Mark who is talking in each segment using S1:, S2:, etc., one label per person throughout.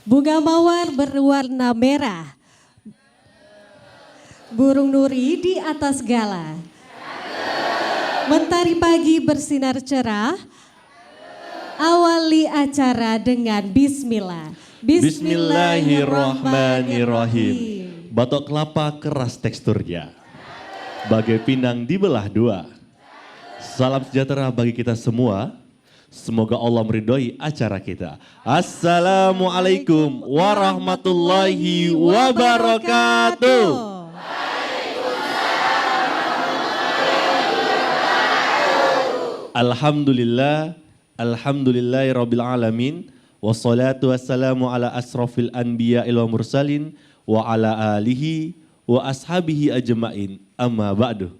S1: Bunga mawar berwarna merah. Burung nuri di atas gala. Mentari pagi bersinar cerah. Awali acara dengan bismillah.
S2: Bismillahirrahmanirrahim. Batok kelapa keras teksturnya. Bagai pinang dibelah dua. Salam sejahtera bagi kita semua. Semoga Allah meridhoi acara kita. Assalamualaikum warahmatullahi wabarakatuh. Alhamdulillah, alhamdulillahirabbil alamin. Wassalatu wassalamu ala asrofil anbiya wal mursalin wa ala alihi wa ashabihi ajmain. Amma ba'du.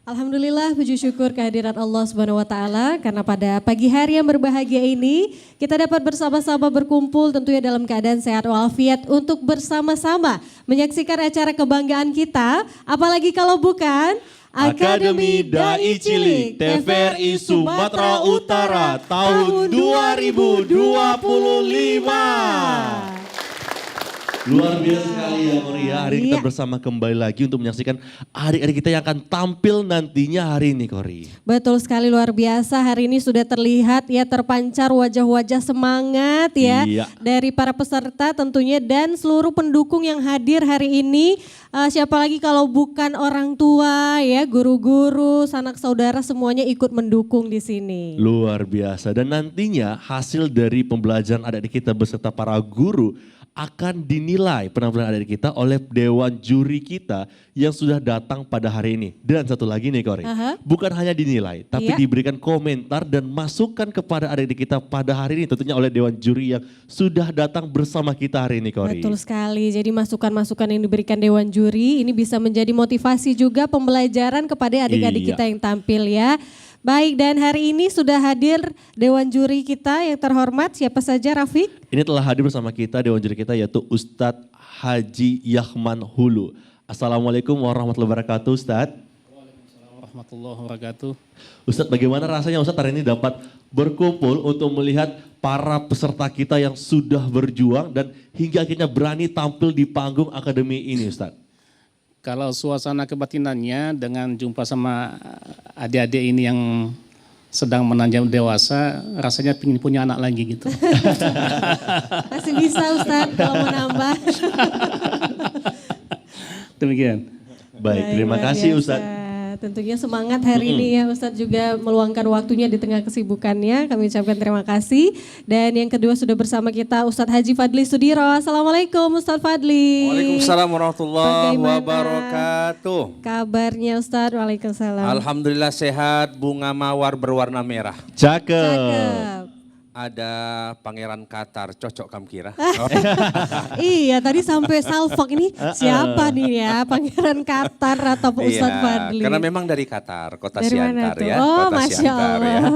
S1: Alhamdulillah, puji syukur kehadirat Allah Subhanahu wa taala karena pada pagi hari yang berbahagia ini kita dapat bersama-sama berkumpul tentunya dalam keadaan sehat walafiat untuk bersama-sama menyaksikan acara kebanggaan kita, apalagi kalau bukan
S2: Akademi Dai Cilik TVRI Sumatera Utara tahun 2025. Luar biasa sekali ya Korea, hari ini kita bersama kembali lagi untuk menyaksikan adik-adik kita yang akan tampil nantinya hari ini Kori.
S1: Betul sekali, luar biasa, hari ini sudah terlihat ya, terpancar wajah-wajah semangat ya dari para peserta tentunya dan seluruh pendukung yang hadir hari ini. Siapa lagi kalau bukan orang tua ya, guru-guru, sanak saudara semuanya ikut mendukung di sini.
S2: Luar biasa, dan nantinya hasil dari pembelajaran adik-adik kita beserta para guru akan dinilai penampilan adik kita oleh dewan juri kita yang sudah datang pada hari ini. Dan satu lagi nih Kori, bukan hanya dinilai tapi diberikan komentar dan masukan kepada adik kita pada hari ini tentunya oleh dewan juri yang sudah datang bersama kita hari ini Kori.
S1: Betul sekali, jadi masukan-masukan yang diberikan dewan juri ini bisa menjadi motivasi juga pembelajaran kepada adik-adik kita yang tampil ya. Baik, dan hari ini sudah hadir dewan juri kita yang terhormat, siapa saja Rafiq?
S2: Ini telah hadir bersama kita dewan juri kita yaitu Ustadz Haji Yahman Hulu. Assalamualaikum warahmatullahi wabarakatuh Ustadz.
S3: Waalaikumsalam warahmatullahi wabarakatuh.
S2: Ustadz, bagaimana rasanya Ustadz hari ini dapat berkumpul untuk melihat para peserta kita yang sudah berjuang dan hingga akhirnya berani tampil di panggung akademi ini Ustadz?
S3: Kalau suasana kebatinannya dengan jumpa sama adik-adik ini yang sedang menanjak dewasa, rasanya ingin punya anak lagi gitu.
S1: Masih bisa Ustadz kalau mau nambah.
S3: Demikian.
S2: Baik, terima kasih Ustadz.
S1: Tentunya semangat hari ini ya, Ustadz juga meluangkan waktunya di tengah kesibukannya. Kami ucapkan terima kasih. Dan yang kedua sudah bersama kita Ustadz Haji Fadli Sudiro. Assalamualaikum Ustadz Fadli.
S4: Waalaikumsalam warahmatullahi wabarakatuh.
S1: Kabarnya Ustadz? Waalaikumsalam.
S4: Alhamdulillah sehat, bunga mawar berwarna merah.
S2: Cakep.
S4: Ada Pangeran Qatar, cocok kamu kira?
S1: Iya, tadi sampai salfok ini siapa nih ya, Pangeran Qatar atau Ustadz Fadli?
S4: Karena memang dari Qatar, kota
S1: dari
S4: Siantar ya.
S1: Oh,
S4: kota
S1: Masya
S4: Siantar,
S1: Allah.
S4: ya.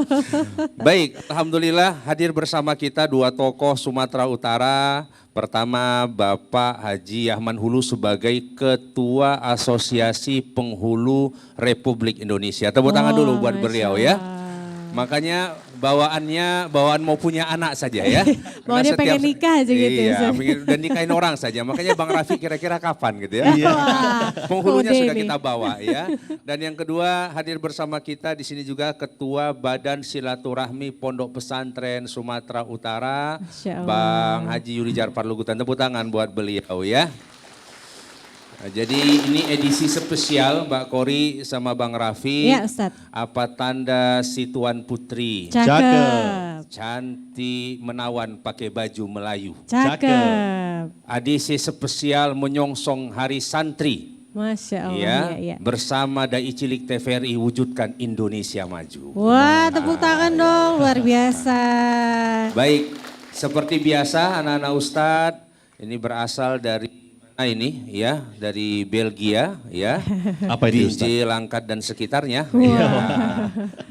S4: Baik, Alhamdulillah hadir bersama kita dua tokoh Sumatera Utara. Pertama Bapak Haji Yahman Hulu sebagai Ketua Asosiasi Penghulu Republik Indonesia. Tepuk tangan dulu buat beliau ya. Makanya bawaan mau punya anak saja ya.
S1: Bawaannya pengen nikah aja gitu.
S4: Iya, dan nikahin orang saja. Makanya Bang Rafi kira-kira kapan gitu ya. Penghulunya sudah kita bawa ya. Dan yang kedua hadir bersama kita di sini juga Ketua Badan Silaturahmi Pondok Pesantren Sumatera Utara, Bang Haji Yuri Jarpar Lugutan. Tepuk tangan buat beliau ya. Nah, jadi ini edisi spesial Mbak Kori sama Bang Rafi.
S1: Ya Ustadz.
S4: Apa tanda si Tuan Putri?
S1: Cakep.
S4: Cantik menawan pakai baju Melayu.
S1: Cakep.
S4: Edisi spesial menyongsong Hari Santri.
S1: Masya Allah.
S4: Ya,
S1: ya.
S4: bersama Dai Cilik TVRI wujudkan Indonesia maju.
S1: Wah, tepuk tangan dong, luar biasa.
S4: Baik, seperti biasa anak-anak Ustadz ini berasal dari ini ya, dari Belgia ya.
S2: Apa itu Ustaz?
S4: DJ Langkat dan sekitarnya ya.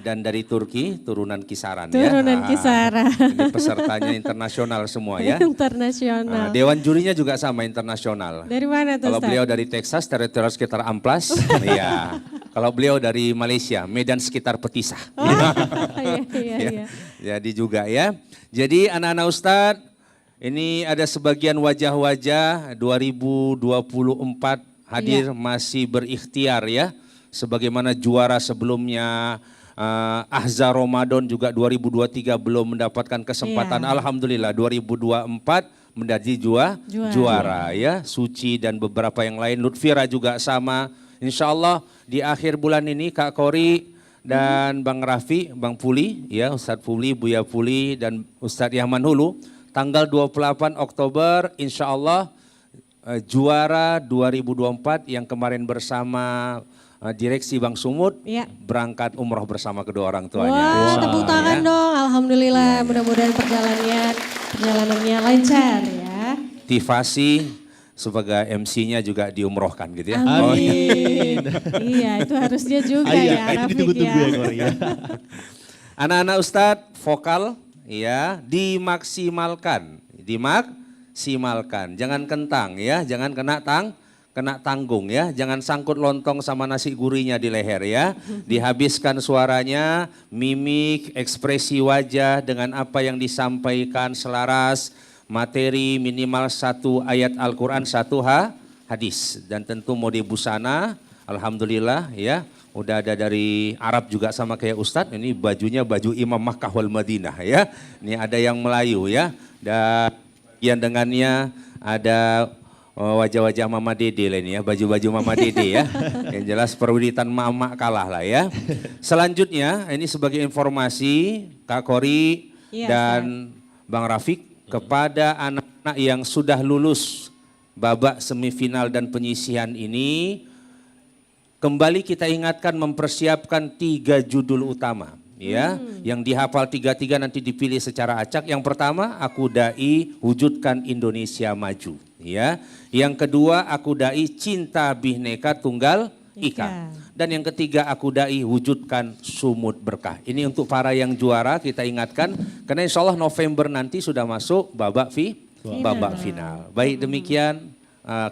S4: Dan dari Turki turunan kisaran ya.
S1: Turunan kisaran.
S4: Ini pesertanya internasional semua ya.
S1: Internasional.
S4: Dewan jurinya juga sama internasional.
S1: Dari mana tuh
S4: Kalau
S1: Ustaz?
S4: beliau dari Texas, teritorial sekitar Amplas. Iya. Kalau beliau dari Malaysia, Medan sekitar Petisah.
S1: Oh, iya.
S4: Jadi juga ya. Jadi anak-anak Ustadz, Ini ada sebagian wajah-wajah 2024 hadir masih berikhtiar ya. Sebagaimana juara sebelumnya Ahza Ramadan juga 2023 belum mendapatkan kesempatan. Alhamdulillah 2024 menjadi juara ya. Suci dan beberapa yang lain. Lutfira juga sama. Insya Allah di akhir bulan ini Kak Kori dan Bang Rafi, Bang Puli, ya Ustadz Puli, Buya Puli dan Ustadz Yahman Hulu. Tanggal 28 Oktober insya Allah juara 2024 yang kemarin bersama direksi Bang Sumut berangkat umroh bersama kedua orang tuanya.
S1: Wah, tepuk tangan dong. Alhamdulillah, mudah-mudahan perjalanannya lancar ya.
S4: Tivasi sebagai MC-nya juga diumrohkan gitu ya.
S1: Amin. Iya, itu harusnya juga ya.
S2: Itu ditunggu-tunggu ya Kori ya.
S4: Anak-anak Ustadz vokal ya dimaksimalkan, jangan kentang ya, jangan kena tanggung ya, jangan sangkut lontong sama nasi gurihnya di leher ya. Dihabiskan suaranya, mimik, ekspresi wajah dengan apa yang disampaikan selaras, materi minimal 1 ayat Al-Quran 1 hadis. Dan tentu mode busana, alhamdulillah ya. Udah ada dari Arab juga sama kayak Ustadz, ini bajunya baju Imam Makkah wal Madinah ya. Ini ada yang Melayu ya, dan bagian dengannya ada wajah-wajah Mama Dede lah ini ya, baju-baju Mama Dede ya. Yang jelas perwiditan mama kalah lah ya. Selanjutnya ini sebagai informasi Kak Kori dan Bang Rafiq kepada anak-anak yang sudah lulus babak semifinal dan penyisihan ini, kembali kita ingatkan mempersiapkan 3 judul utama ya. Yang dihafal 3-3 nanti dipilih secara acak. Yang pertama, Aku Dai Wujudkan Indonesia Maju ya. Yang kedua, Aku Dai Cinta Bhinneka Tunggal Ika. Dan yang ketiga, Aku Dai Wujudkan Sumut Berkah. Ini untuk para yang juara kita ingatkan, karena insya Allah November nanti sudah masuk babak final. Baik demikian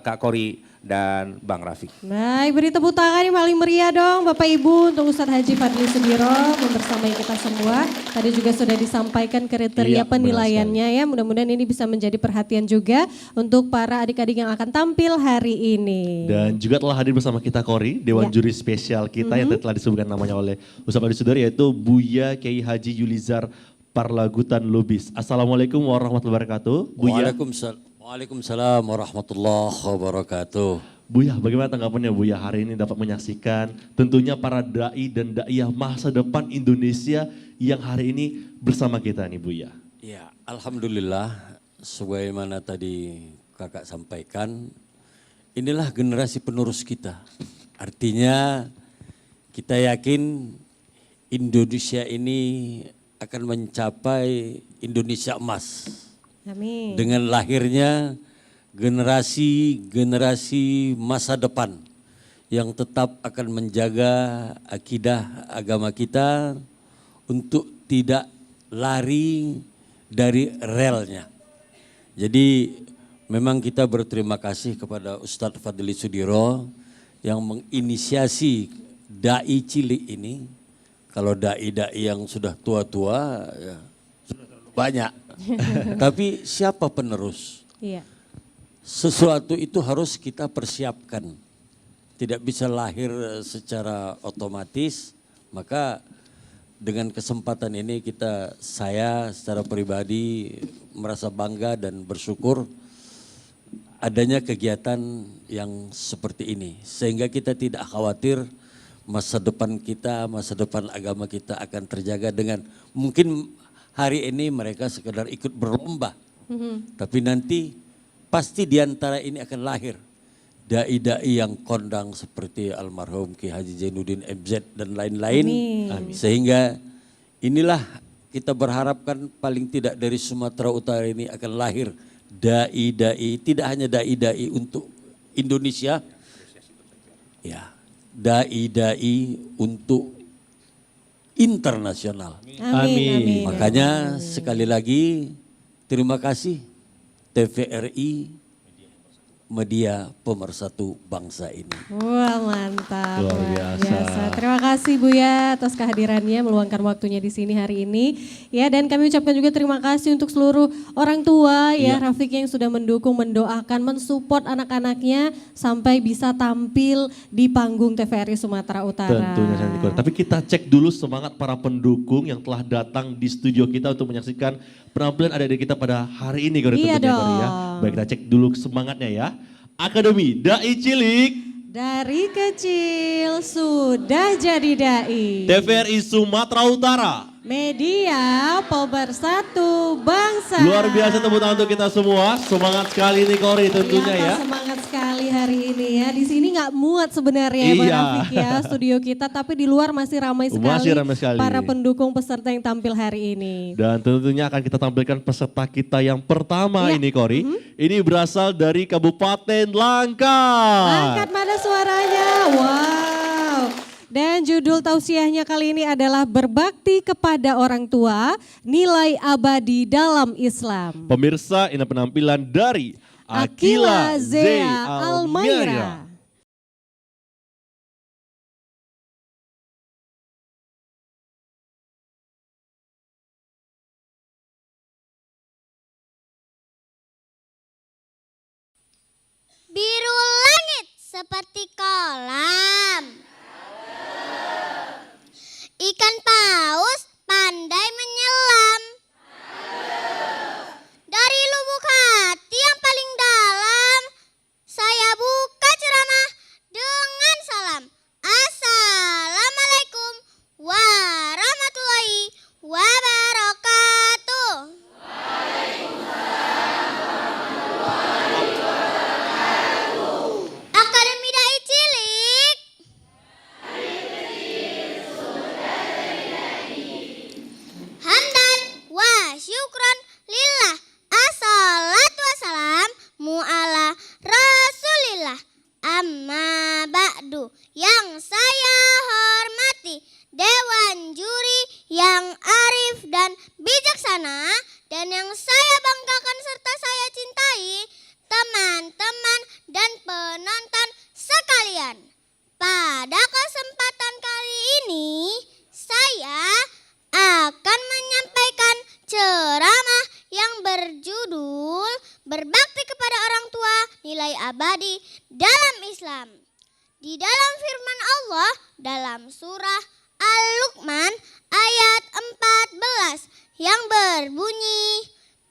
S4: Kak Kori dan Bang Rafiq.
S1: Baik, beri tepuk tangan yang paling meriah dong Bapak Ibu untuk Ustadz Haji Fadli Sudiro membersamai kita semua. Tadi juga sudah disampaikan kriteria penilaiannya ya. Mudah-mudahan ini bisa menjadi perhatian juga untuk para adik-adik yang akan tampil hari ini.
S2: Dan juga telah hadir bersama kita Kori, Dewan Juri Spesial kita yang telah disebutkan namanya oleh Ustadz Fadli Sudiro, yaitu Buya Kiai Haji Yulizar Parlagutan Lubis. Assalamualaikum warahmatullahi wabarakatuh. Buya.
S5: Waalaikumsalam warahmatullahi wabarakatuh.
S2: Buya, bagaimana tanggapannya Buya hari ini dapat menyaksikan tentunya para dai dan daiyah masa depan Indonesia yang hari ini bersama kita nih Buya.
S5: Ya, alhamdulillah sebagaimana tadi Kakak sampaikan, inilah generasi penerus kita. Artinya kita yakin Indonesia ini akan mencapai Indonesia emas.
S1: Amin.
S5: Dengan lahirnya generasi masa depan yang tetap akan menjaga akidah agama kita untuk tidak lari dari relnya. Jadi memang kita berterima kasih kepada Ustadz Fadli Sudiro yang menginisiasi dai cilik ini. Kalau dai-dai yang sudah tua-tua ya sudah banyak. Tapi siapa penerus?
S1: Iya.
S5: Sesuatu itu harus kita persiapkan. Tidak bisa lahir secara otomatis. Maka dengan kesempatan ini saya secara pribadi merasa bangga dan bersyukur adanya kegiatan yang seperti ini. Sehingga kita tidak khawatir masa depan kita, masa depan agama kita akan terjaga dengan mungkin hari ini mereka sekedar ikut berlomba, tapi nanti pasti di antara ini akan lahir dai-dai yang kondang seperti almarhum Ki Haji Zainuddin MZ dan lain-lain. Sehingga inilah kita berharapkan paling tidak dari Sumatera Utara ini akan lahir dai-dai, tidak hanya dai-dai untuk Indonesia, ya dai-dai untuk internasional.
S1: Amin.
S5: Makanya sekali lagi terima kasih TVRI media pemersatu bangsa ini.
S1: Wah mantap,
S2: Luar biasa.
S1: Terima kasih Buya atas kehadirannya, meluangkan waktunya di sini hari ini. Ya, dan kami ucapkan juga terima kasih untuk seluruh orang tua ya, Rafiq yang sudah mendukung, mendoakan, mensupport anak-anaknya sampai bisa tampil di panggung TVRI Sumatera Utara.
S2: Tentunya Santi Kori. Tapi kita cek dulu semangat para pendukung yang telah datang di studio kita untuk menyaksikan penampilan adik-adik kita pada hari ini Kori,
S1: Iya
S2: tentunya Kori ya.
S1: dong.
S2: Baik, kita cek dulu semangatnya ya. Akademi Dai Cilik
S1: Dari kecil sudah jadi dai.
S2: TVRI Sumatera Utara.
S1: Media pemersatu bangsa.
S2: Luar biasa, tepuk tangan untuk kita semua. Semangat sekali nih Kori tentunya ya.
S1: Semangat sekali hari ini ya. Di sini nggak muat sebenarnya ya Bang
S2: Iya.
S1: Rafiq ya studio kita, tapi di luar masih ramai sekali.
S2: Masih ramai sekali.
S1: Para pendukung peserta yang tampil hari ini.
S2: Dan tentunya akan kita tampilkan peserta kita yang pertama ini Kori. Ini berasal dari Kabupaten Langkat.
S1: Angkat mana suaranya? Wow. Dan judul tausiahnya kali ini adalah berbakti kepada orang tua, nilai abadi dalam Islam.
S2: Pemirsa, ini penampilan dari
S1: Akila
S2: Akila
S1: Zea
S2: Almaira.
S1: Almaira.
S6: Biru langit seperti kolam. Ikan paus pandai menyelam. Dari lubuk hati yang paling dalam, saya buka ceramah dengan salam. Assalamualaikum warahmatullahi wabarakatuh. Akademi Dai Cilik. Hamdan wa syukron lillah. Assalatu wassalamu ala rasulillah. Amma ba'du. Yang saya hormati Dewan Juri yang arif dan bijaksana, dan yang saya banggakan serta saya cintai, teman-teman dan penonton sekalian. Pada kesempatan kali ini, saya akan menyampaikan ceramah yang berjudul Berbakti kepada Orang Tua, Nilai Abadi dalam Islam. Di dalam firman Allah dalam surah Al-Luqman ayat 14 yang berbunyi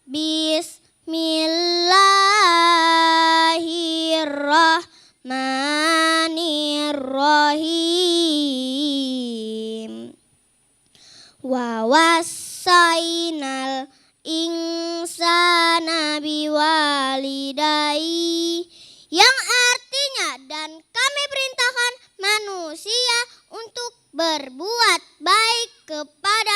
S6: Bismillahirrahmanirrahim. Wa wassainal insana biwalidayhi, yang artinya dan kami perintahkan manusia untuk berbuat baik kepada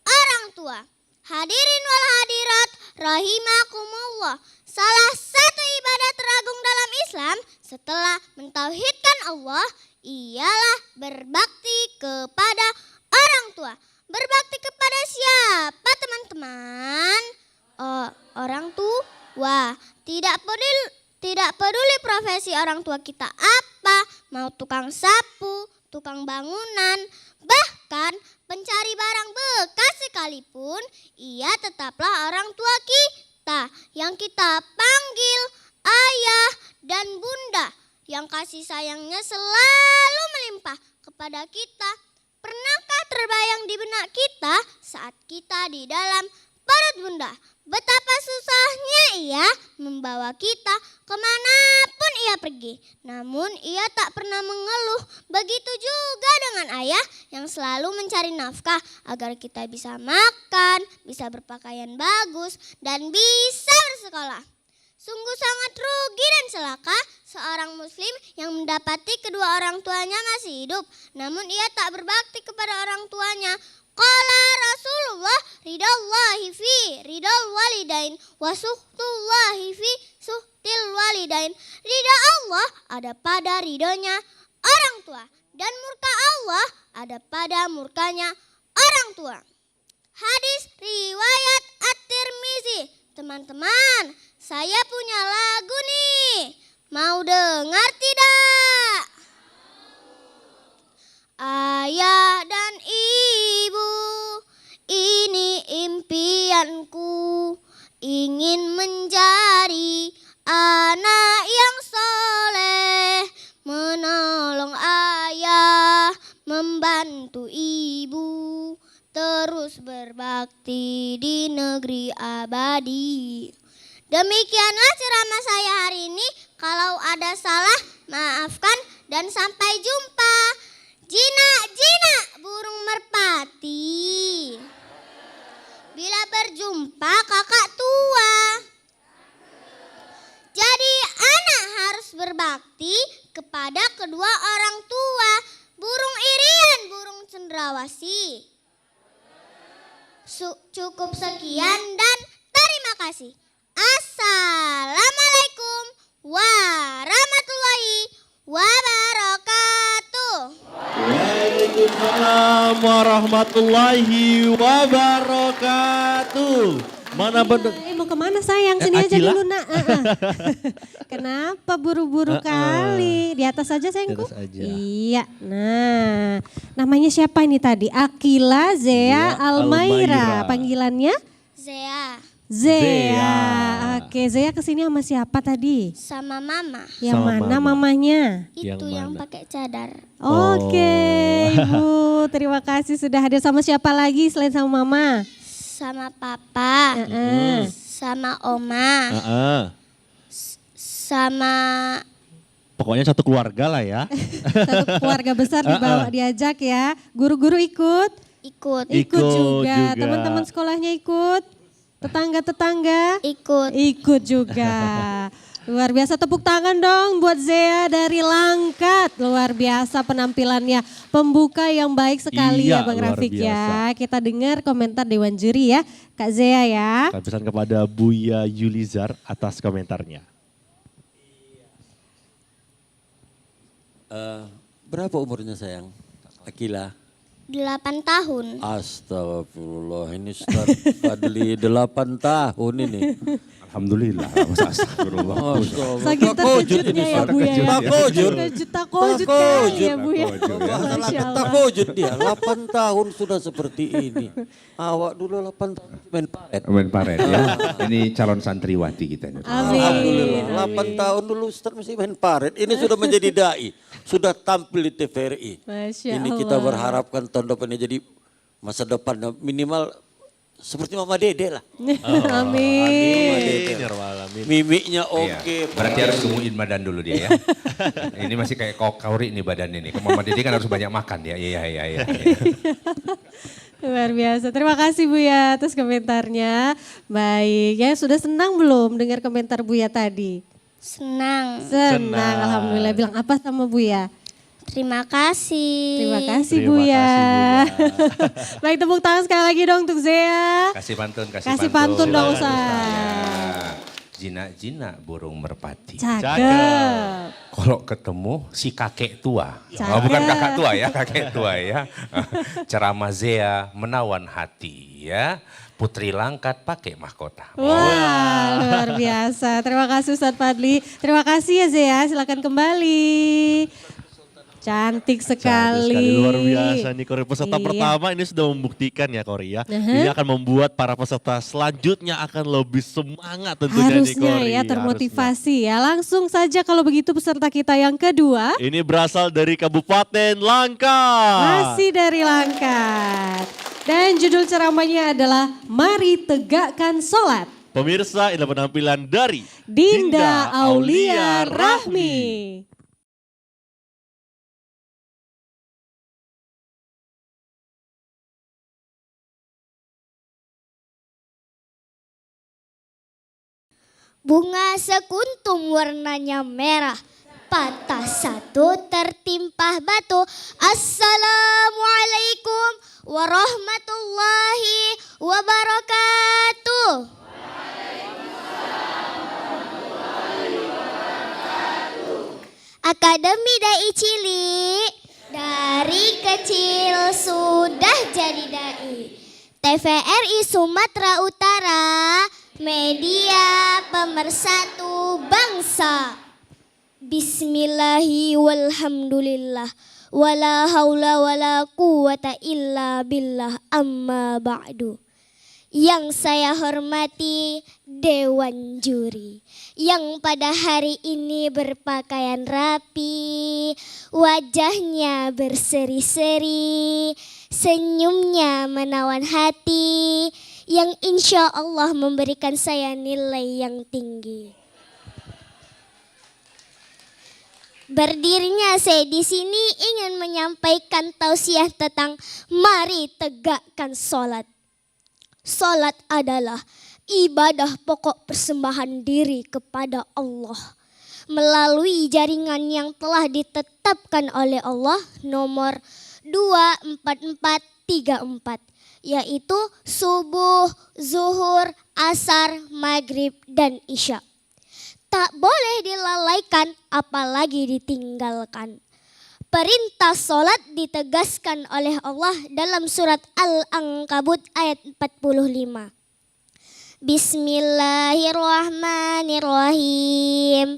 S6: orang tua. Hadirin wal hadirat rahimakumullah, salah satu ibadah teragung dalam Islam setelah mentauhidkan Allah ialah berbakti kepada orang tua. Berbakti kepada siapa teman-teman? Orang tua. Tidak peduli profesi orang tua kita apa, mau tukang sapu, tukang bangunan, bahkan pencari barang bekas sekalipun, ia tetaplah orang tua kita yang kita panggil ayah dan bunda, yang kasih sayangnya selalu melimpah kepada kita. Pernahkah terbayang di benak kita saat kita di dalam perut bunda, betapa susahnya ia membawa kita kemanapun ia pergi. Namun ia tak pernah mengeluh. Begitu juga dengan ayah yang selalu mencari nafkah agar kita bisa makan, bisa berpakaian bagus, dan bisa bersekolah. Sungguh sangat rugi dan celaka seorang muslim yang mendapati kedua orang tuanya masih hidup, namun ia tak berbakti kepada orang tuanya. Qala Rasulullah ridallahi fi ridal walidain wa suhtullahi fi suhtil walidain. Ridha Allah ada pada ridhonya orang tua, dan murka Allah ada pada murkanya orang tua. Hadis riwayat At-Tirmizi. Teman-teman, saya punya lagu nih. Mau dengar tidak? Ayah dan ibu, ini impianku, ingin menjadi anak yang soleh, menolong ayah, membantu ibu, terus berbakti di negeri abadi. Demikianlah ceramah saya hari ini. Kalau ada salah, maafkan dan sampai jumpa. Jinak-jinak burung merpati. Bila berjumpa kakak tua. Jadi anak harus berbakti kepada kedua orang tua. Burung irian, burung cendrawasih. Cukup sekian dan terima kasih. Assalamualaikum warahmatullahi wabarakatuh.
S2: Waalaikumsalam warahmatullahi wabarakatuh. Mana bener?
S1: Mau kemana sayang? Sini aja
S2: Akila?
S1: dulu nak. Kenapa buru-buru kali? Di atas aja sayangku?
S2: Di atas aja.
S1: Iya. Nah, namanya siapa ini tadi? Akila Zea Almaira. Panggilannya?
S6: Zea
S1: Zea. Oke, Zea kesini sama siapa tadi?
S6: sama mama.
S1: Yang
S2: Sama
S1: mana
S2: mama.
S1: mamanya?
S6: Itu yang
S2: mana?
S6: pakai cadar.
S1: Oke, Ibu. Terima kasih sudah hadir. Sama siapa lagi selain sama mama?
S6: Sama papa. Sama oma. Sama
S2: Pokoknya satu keluarga lah ya.
S1: Satu keluarga besar dibawa diajak ya. Guru-guru ikut?
S6: ikut.
S1: Ikut juga.
S2: juga.
S1: Teman-teman sekolahnya ikut? Tetangga-tetangga?
S6: Ikut.
S1: Ikut juga. Luar biasa, tepuk tangan dong buat Zea dari Langkat. Luar biasa penampilannya. Pembuka yang baik sekali
S2: Iya,
S1: ya Bang
S2: luar
S1: Rafiq ya.
S2: biasa.
S1: Kita dengar komentar Dewan Juri ya. Kak Zea ya.
S2: Kami pesan kepada Buya Yulizar atas komentarnya.
S5: Berapa umurnya sayang? Akila?
S6: 8 tahun.
S5: Astagfirullah, ini Ustaz Fadli 8 tahun ini.
S4: Alhamdulillah. Astagfirullah.
S1: Saking terkejutnya ya Bu ya.
S5: Takujud.
S1: Takujud kali ya Bu ya. Masya Allah.
S5: Takujud dia, 8 tahun sudah seperti ini. Awak dulu 8 tahun main paret.
S4: Main paret ya. Ini calon santriwati kita.
S1: Amin.
S5: Alhamdulillah, 8 tahun dulu Ustaz masih main paret. Ini sudah menjadi dai, sudah tampil di TVRI.
S1: Masya
S5: Ini
S1: Allah.
S5: kita berharapkan tahun depan ini jadi masa depan minimal seperti Mama Dede lah.
S1: Amin.
S5: Mimiknya
S4: Iya.
S5: oke.
S4: Berarti harus gemuin badan dulu dia ya. Ini masih kayak kauri nih badan ini. Kalau Mama Dede kan harus banyak makan ya. Iya.
S1: Luar biasa. Terima kasih Buya atas komentarnya. Baik, ya sudah senang belum dengar komentar Buya tadi?
S6: Senang.
S1: Senang, alhamdulillah. Bilang apa sama Buya?
S6: Terima kasih.
S1: Terima kasih
S2: Terima
S1: Buya.
S2: kasih,
S1: Baik, tepuk tangan sekali lagi dong untuk Zea.
S4: Kasih pantun.
S1: Kasih pantun dong Ustaz.
S4: Ya. Jinak-jinak burung merpati.
S1: Cakep.
S4: Kalau ketemu si kakek tua.
S1: Cakep.
S4: Oh, bukan kakak tua ya, kakek tua ya. Ceramah Zea menawan hati ya. Putri Langkat pakai mahkota.
S1: Wah, luar biasa. Terima kasih Ustadz Fadli. Terima kasih ya Zea, silakan kembali. Cantik sekali.
S2: Luar biasa nih Kori. Peserta
S1: Iya.
S2: pertama ini sudah membuktikan ya Kori ya. Ini akan membuat para peserta selanjutnya akan lebih semangat tentunya nih
S1: Harusnya
S2: Kori.
S1: ya termotivasi ya. Langsung saja kalau begitu peserta kita yang kedua.
S2: Ini berasal dari Kabupaten Langkat.
S1: Masih dari Langkat. Dan judul ceramahnya adalah Mari Tegakkan Sholat.
S2: Pemirsa, ini penampilan dari
S1: Dinda Aulia Rahmi.
S6: Bunga sekuntum warnanya merah. Patah satu tertimpa batu. Assalamualaikum warahmatullahi wabarakatuh. Akademi Dai Cilik. Dari kecil sudah jadi dai. TVRI Sumatera Utara, media pemersatu bangsa. Bismillahi walhamdulillah. Wala haula wala quwata illa billah, amma ba'du. Yang saya hormati Dewan Juri yang pada hari ini berpakaian rapi, wajahnya berseri-seri, senyumnya menawan hati, yang insya Allah memberikan saya nilai yang tinggi. Berdirinya saya di sini ingin menyampaikan tausiah tentang mari tegakkan sholat. Sholat adalah ibadah pokok persembahan diri kepada Allah melalui jaringan yang telah ditetapkan oleh Allah nomor 24434, yaitu subuh, zuhur, asar, maghrib, dan isya. Tak boleh dilalaikan apalagi ditinggalkan. Perintah sholat ditegaskan oleh Allah dalam surat Al-Ankabut ayat 45. Bismillahirrahmanirrahim.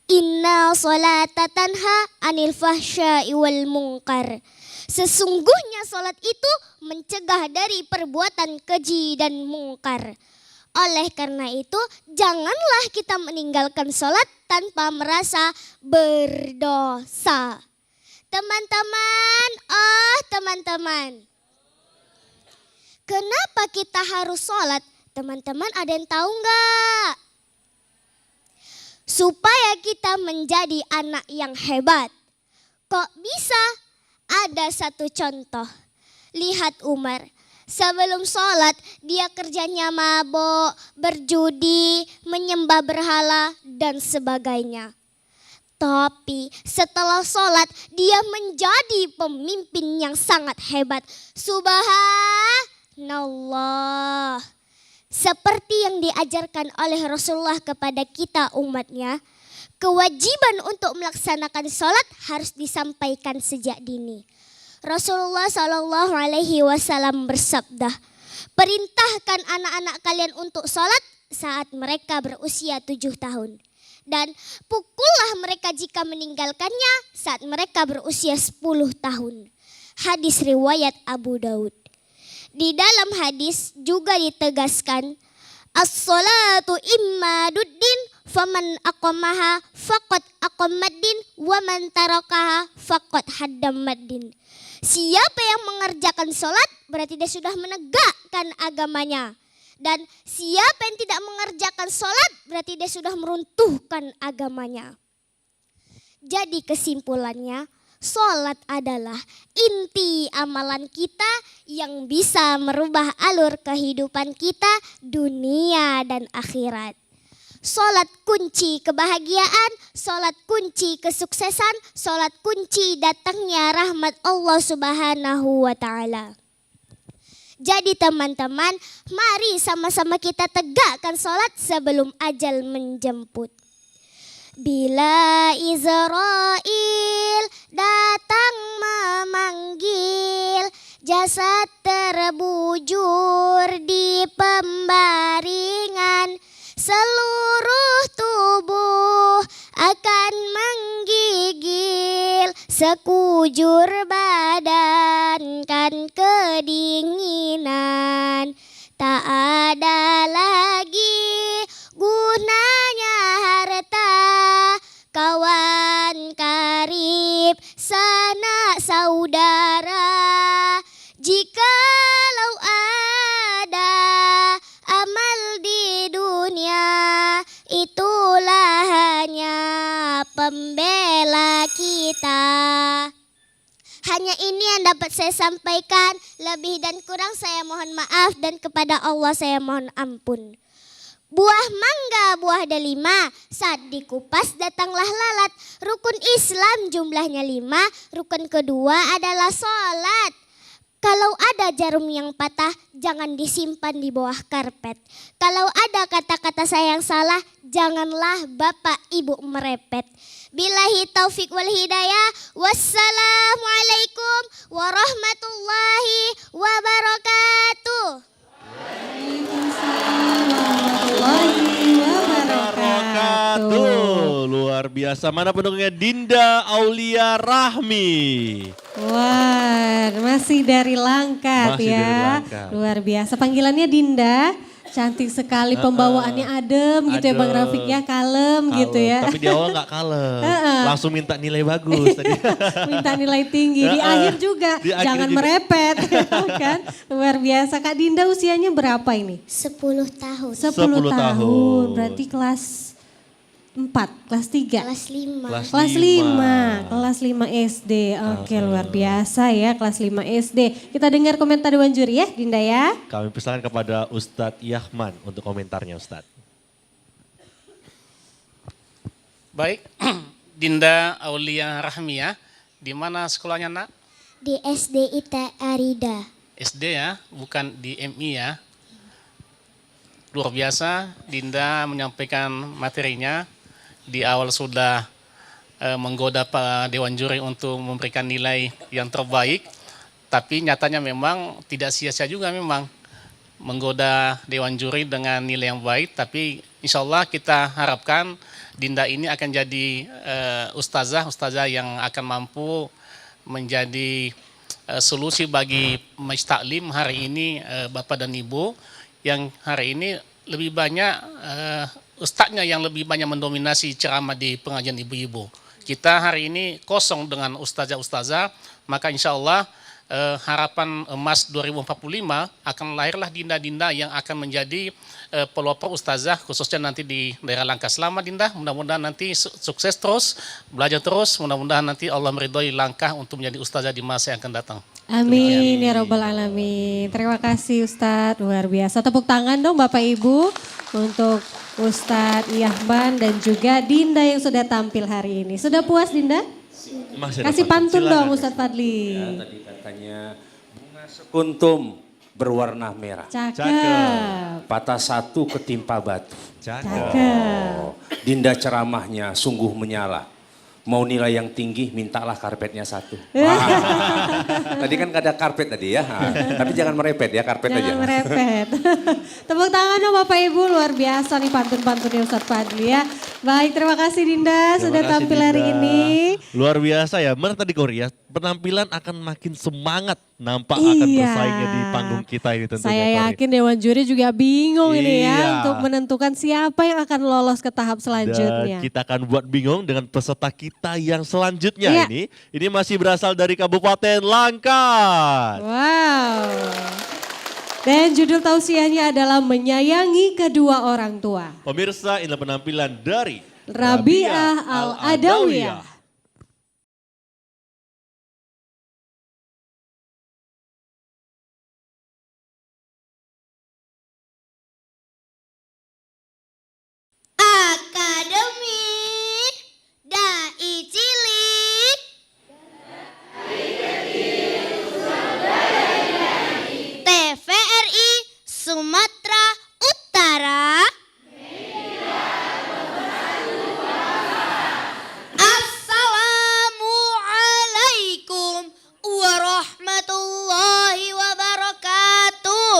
S6: Inna sholata tanha anil fahsya'i wal munkar. Sesungguhnya sholat itu mencegah dari perbuatan keji dan mungkar. Oleh karena itu, janganlah kita meninggalkan sholat tanpa merasa berdosa. Teman-teman, kenapa kita harus sholat? Teman-teman ada yang tahu nggak? Supaya kita menjadi anak yang hebat. Kok bisa? Ada satu contoh. Lihat Umar. Sebelum sholat dia kerjanya mabok, berjudi, menyembah berhala dan sebagainya. Tapi setelah sholat dia menjadi pemimpin yang sangat hebat. Subhanallah. Seperti yang diajarkan oleh Rasulullah kepada kita umatnya, kewajiban untuk melaksanakan sholat harus disampaikan sejak dini. Rasulullah SAW bersabda, perintahkan anak-anak kalian untuk sholat saat mereka berusia 7 tahun. Dan pukullah mereka jika meninggalkannya saat mereka berusia 10 tahun. Hadis riwayat Abu Daud. Di dalam hadis juga ditegaskan, as-salatu immaduddin faman aqamaha faqad aqamaddin wa man tarakaha faqad haddamaddin. Siapa yang mengerjakan sholat berarti dia sudah menegakkan agamanya. Dan siapa yang tidak mengerjakan sholat berarti dia sudah meruntuhkan agamanya. Jadi kesimpulannya, sholat adalah inti amalan kita yang bisa merubah alur kehidupan kita dunia dan akhirat. Sholat kunci kebahagiaan, sholat kunci kesuksesan, sholat kunci datangnya rahmat Allah Subhanahu wa Ta'ala. Jadi teman-teman, mari sama-sama kita tegakkan sholat sebelum ajal menjemput. Bila Israel datang memanggil, jasad terbujur di pembaringan, seluruh tubuh akan menggigil, sekujur badan kan kedinginan. Tak ada lagi gunanya harta, kawan karib, sanak saudara. Jikalau ada amal di dunia, itulah hanya pembela kita. Hanya ini yang dapat saya sampaikan. Lebih dan kurang saya mohon maaf dan kepada Allah saya mohon ampun. Buah mangga, buah delima, saat dikupas datanglah lalat. Rukun Islam jumlahnya 5, rukun kedua adalah sholat. Kalau ada jarum yang patah, jangan disimpan di bawah karpet. Kalau ada kata-kata saya yang salah, janganlah bapak ibu merepet. Billahi taufik wal hidayah. Wassalamualaikum warahmatullahi wabarakatuh.
S1: Waalaikumsalam warahmatullahi wabarakatuh.
S2: Luar luar biasa. Mana pendukungnya? Dinda Aulia Rahmi.
S1: Wah, masih dari Langkat
S2: Masih
S1: ya.
S2: dari Langkat.
S1: Luar biasa. Panggilannya Dinda. Cantik sekali, pembawaannya adem gitu ya Bang
S2: Adem.
S1: Rafiq ya, kalem gitu ya.
S2: Tapi di awal gak kalem. Langsung minta nilai bagus tadi.
S1: Minta nilai tinggi, di akhir juga
S2: Di akhir
S1: jangan
S2: juga.
S1: merepet kan. Luar biasa. Kak Dinda usianya berapa ini?
S6: 10 tahun.
S1: 10
S2: 10
S1: tahun,
S2: tahun.
S1: berarti kelas 4, kelas 3.
S6: Kelas 5.
S1: Kelas 5, kelas 5 SD. Oke, luar biasa ya kelas 5 SD. Kita dengar komentar Dewan Juri ya, Dinda ya.
S2: Kami persilakan kepada Ustadz Yahman untuk komentarnya Ustadz.
S3: Baik, Dinda Aulia Rahmi ya. Di mana sekolahnya nak?
S6: Di SD Ita Arida.
S3: SD ya, bukan di MI ya. Luar biasa, Dinda menyampaikan materinya. Di awal sudah menggoda Pak Dewan Juri untuk memberikan nilai yang terbaik. Tapi nyatanya memang tidak sia-sia juga memang menggoda Dewan Juri dengan nilai yang baik. Tapi insya Allah kita harapkan Dinda ini akan jadi ustazah yang akan mampu menjadi solusi bagi Majlis Taklim hari ini Bapak dan Ibu. Yang hari ini lebih banyak ustadznya yang lebih banyak mendominasi ceramah di pengajian ibu-ibu. Kita hari ini kosong dengan ustazah-ustazah, maka insya Allah harapan emas 2045 akan lahirlah Dinda-Dinda yang akan menjadi pelopor ustazah khususnya nanti di daerah Langkat. Selamat Dinda, mudah-mudahan nanti sukses terus, belajar terus, mudah-mudahan nanti Allah meridhoi langkah untuk menjadi ustazah di masa yang akan datang.
S1: Amin ya Rabbal Alamin. Terima kasih Ustadz, luar biasa. Tepuk tangan dong Bapak Ibu untuk Ustadz Yahman dan juga Dinda yang sudah tampil hari ini. Sudah puas Dinda?
S2: Masih ada
S1: Kasih pantun
S2: Silakan.
S1: dong Ustadz Fadli.
S4: Ya, tadi katanya bunga sekuntum berwarna merah.
S1: Cakep.
S4: Patah satu ketimpa batu.
S1: Cakep.
S4: Dinda ceramahnya sungguh menyala. Mau nilai yang tinggi, mintalah karpetnya 1. Wah. Tadi kan gak ada karpet tadi ya. Tapi jangan merepet ya, karpet aja.
S1: Jangan merepet. Tepuk tangan dong Bapak Ibu, luar biasa nih pantun-pantunnya Ustadz Fadli ya. Baik, terima kasih Dinda sudah
S2: Terima kasih,
S1: tampil hari
S2: Dinda.
S1: ini.
S2: Luar biasa ya, benar tadi Korea. Penampilan akan makin semangat nampak akan
S1: Iya.
S2: bersaingnya di panggung kita ini tentunya.
S1: Saya
S2: Kori.
S1: yakin Dewan Juri juga bingung ini ya
S2: Iya.
S1: untuk menentukan siapa yang akan lolos ke tahap
S2: Dan
S1: selanjutnya.
S2: kita akan buat bingung dengan peserta kita yang selanjutnya
S1: Iya.
S2: ini. Ini masih berasal dari Kabupaten Langkat.
S1: Wow. Dan judul tausiahnya adalah menyayangi kedua orang tua.
S2: Pemirsa, inilah penampilan dari
S1: Rabi'ah Al-Adawiyah.
S6: Akademi Dai Cilik TVRI Sumatera Utara. Assalamualaikum warahmatullahi wabarakatuh.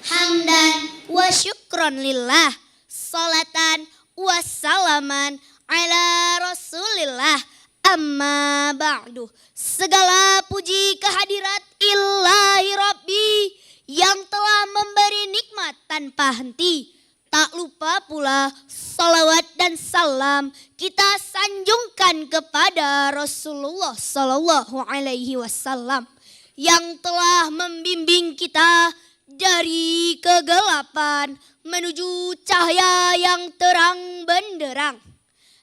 S6: Hamdan wa syukron lillah, salatan wa salaman ala rasulillah, amma ba'du. Segala puji kehadirat ilahi Rabbi yang telah memberi nikmat tanpa henti. Tak lupa pula salawat dan salam kita sanjungkan kepada Rasulullah Sallallahu Alaihi Wasallam yang telah membimbing kita dari kegelapan menuju cahaya yang terang benderang.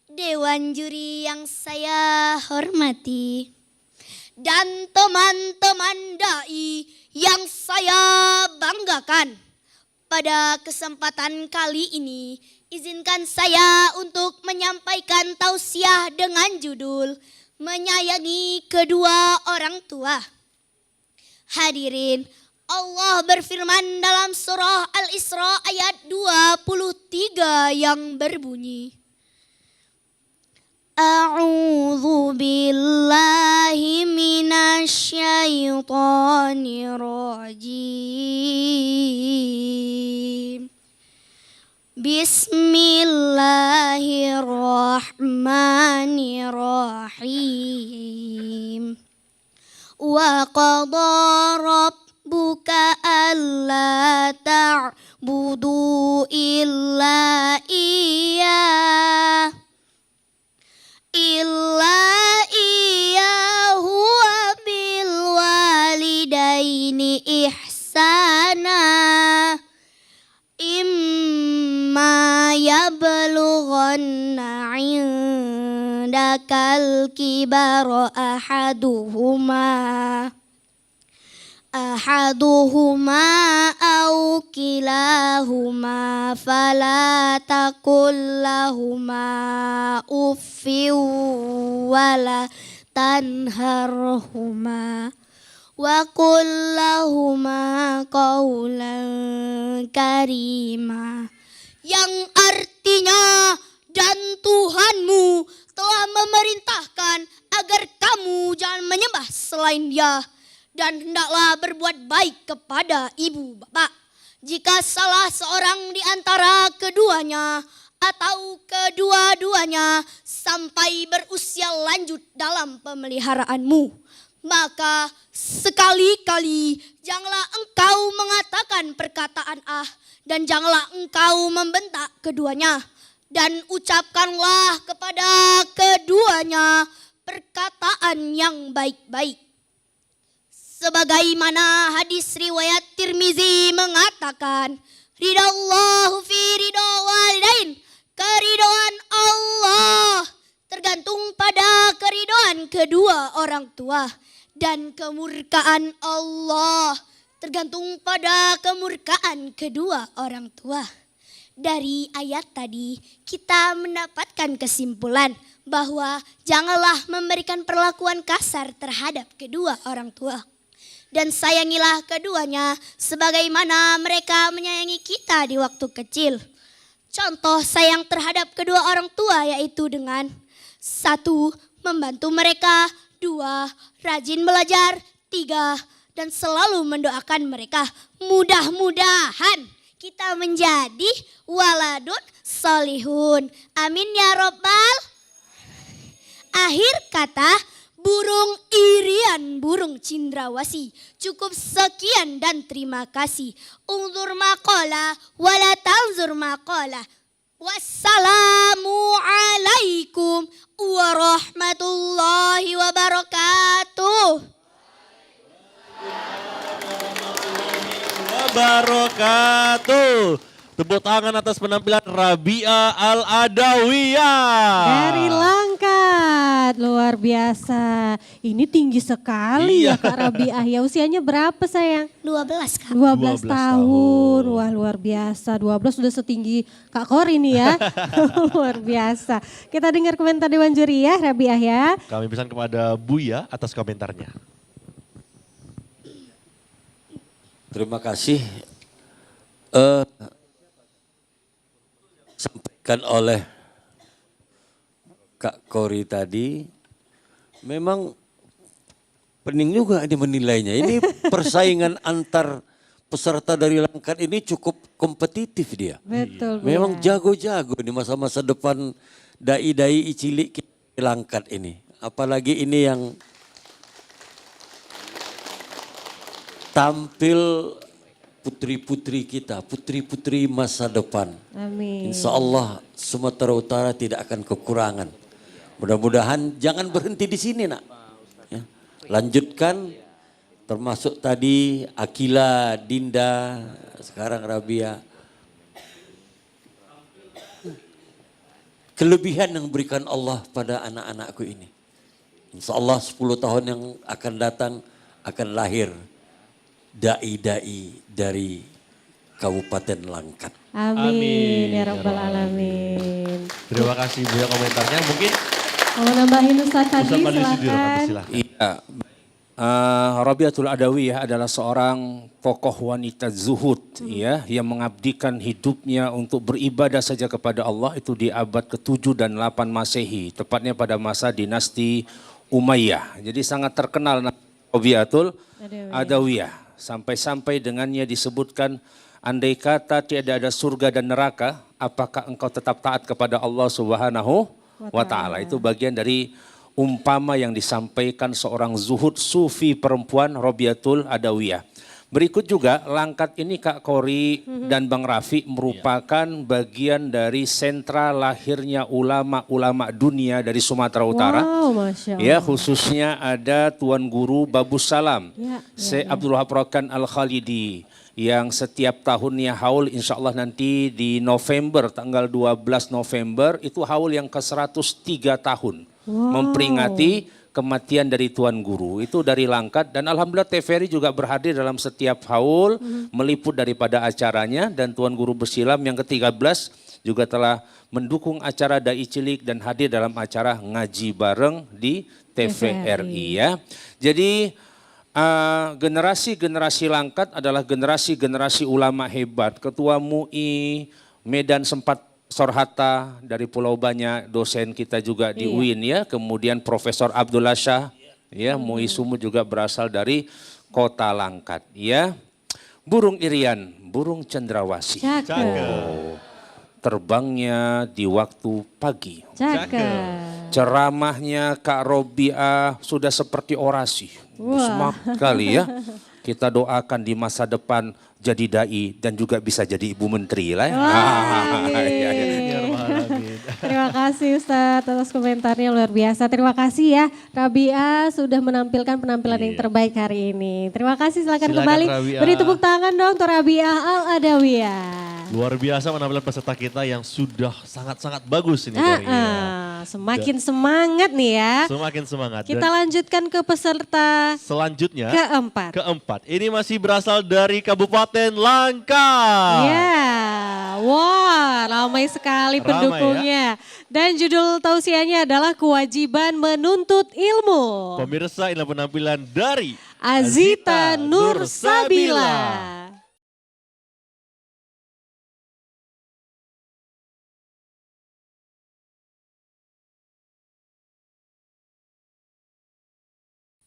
S6: Dewan Juri yang saya hormati dan teman-teman dai yang saya banggakan. Pada kesempatan kali ini, izinkan saya untuk menyampaikan tausiah dengan judul Menyayangi Kedua Orang Tua. Hadirin, Allah berfirman dalam surah Al-Isra ayat 23 yang berbunyi, A'udzu billahi minasyaitonir rajim. Bismillahirrahmanirrahim. Wa qadha rabbuka alla ta'budu illa iyyahu wa bil walidaini ihsana. Imma yablughanna 'indakal kibara ahaduhuma aw kilahuma fala taqul lahuma uffin wala tanharhuma wa qul lahuma qawlan karima. Yang artinya, dan Tuhanmu telah memerintahkan agar kamu jangan menyembah selain Dia, dan hendaklah berbuat baik kepada ibu bapak. Jika salah seorang di antara keduanya atau kedua-duanya sampai berusia lanjut dalam pemeliharaanmu, maka sekali-kali janganlah engkau mengatakan perkataan dan janganlah engkau membentak keduanya, dan ucapkanlah kepada keduanya perkataan yang baik-baik. Sebagaimana hadis riwayat Tirmizi mengatakan, ridallahu fi ridha walidain, keridhaan Allah tergantung pada keridhaan kedua orang tua, dan kemurkaan Allah tergantung pada kemurkaan kedua orang tua. Dari ayat tadi kita mendapatkan kesimpulan bahwa janganlah memberikan perlakuan kasar terhadap kedua orang tua, dan sayangilah keduanya sebagaimana mereka menyayangi kita di waktu kecil. Contoh sayang terhadap kedua orang tua yaitu dengan 1. Membantu mereka, 2. Rajin belajar, 3. Dan selalu mendoakan mereka. Mudah-mudahan kita menjadi waladun solihun. Amin ya robbal. Akhir kata, burung irian, burung cindrawasi. Cukup sekian dan terima kasih. Unzur maqala wala tanzur maqala. Wassalamualaikum warahmatullahi wabarakatuh.
S2: Wabarakatuh. Tepuk tangan atas penampilan Rabia Al-Adawiyah.
S1: Dari Langkat, luar biasa. Ini tinggi sekali ya Kak Rabiah. Ya usianya berapa sayang?
S6: 12 Kak.
S1: 12 tahun. Wah luar biasa. 12 sudah setinggi Kak Kor ini ya. Luar biasa. Kita dengar komentar Dewan Juri ya Rabiah ya.
S2: Kami pesan kepada Buya atas komentarnya.
S5: Terima kasih. Sampaikan oleh Kak Kori tadi, memang pening juga ini menilainya. Ini persaingan antar peserta dari Langkat ini cukup kompetitif dia.
S1: Betul.
S5: Memang jago-jago di masa-masa depan dai-dai cilik di Langkat ini. Apalagi ini yang tampil putri-putri kita, putri-putri masa depan.
S1: Amin.
S5: Insya Allah Sumatera Utara tidak akan kekurangan. Mudah-mudahan jangan berhenti di sini nak. Ya. Lanjutkan termasuk tadi Akila, Dinda, sekarang Rabia. Kelebihan yang berikan Allah pada anak-anakku ini. Insya Allah 10 tahun yang akan datang akan lahir dai-dai dari Kabupaten Langkat.
S1: Amin ya rabbal alamin.
S2: Terima kasih Buya komentarnya. Mungkin
S1: Mau nambahin Ustaz tadi
S2: Ustaz Fadli Sudirman,
S1: silakan.
S2: silakan.
S4: Iya, Rabiatul Adawiyah adalah seorang tokoh wanita zuhud ya, yang mengabdikan hidupnya untuk beribadah saja kepada Allah itu di abad ke-7 dan 8 Masehi, tepatnya pada masa dinasti Umayyah. Jadi sangat terkenal Rabiatul Adawiyah. Sampai-sampai dengannya disebutkan andai kata tiada ada surga dan neraka, apakah engkau tetap taat kepada Allah Subhanahu wa Ta'ala. Itu bagian dari umpama yang disampaikan seorang zuhud sufi perempuan Robiatul Adawiyah. Berikut juga Langkat ini Kak Kori dan Bang Rafi merupakan bagian dari sentra lahirnya ulama-ulama dunia dari Sumatera Utara.
S1: Wow, Masya Allah.
S4: Ya, khususnya ada Tuan Guru Babus Salam, Syekh Abdul Wahab Rokan Al-Khalidi, yang setiap tahunnya haul insya Allah nanti di November, tanggal 12 November, itu haul yang ke-103 tahun. Memperingati kematian dari Tuan Guru, itu dari Langkat, dan Alhamdulillah TVRI juga berhadir dalam setiap haul, meliput daripada acaranya, dan Tuan Guru Bersilam yang ke-13 juga telah mendukung acara Dai Cilik dan hadir dalam acara ngaji bareng di TVRI ya. Jadi generasi-generasi Langkat adalah generasi-generasi ulama hebat. Ketua MUI Medan sempat Sorhata dari Pulau Banyak, dosen kita juga di UIN ya. Kemudian Profesor Abdullah Shah, ya, MUI Sumut juga berasal dari kota Langkat ya. Burung Irian, burung cendrawasih. Oh, terbangnya di waktu pagi. Ceramahnya Kak Robiah sudah seperti orasi. Semak kali ya. Kita doakan di masa depan jadi dai dan juga bisa jadi ibu menteri lah.
S1: Terima kasih Ustadz atas komentarnya luar biasa. Terima kasih ya Rabia sudah menampilkan penampilan yang terbaik hari ini. Terima kasih, silakan kembali.
S2: Rabia.
S1: Beri tepuk tangan dong untuk Rabia Al-Adawiyah.
S2: Luar biasa penampilan peserta kita yang sudah sangat-sangat bagus ini Kori.
S1: Semakin semangat nih ya.
S2: Semakin semangat.
S1: Kita lanjutkan ke peserta
S2: selanjutnya
S1: keempat.
S2: Ini masih berasal dari Kabupaten Langkat.
S1: Ya, wah ramai sekali pendukungnya. Ya. Dan judul tausiahnya adalah kewajiban menuntut ilmu.
S2: Pemirsa, inilah penampilan dari
S1: Azita Nur Sabila.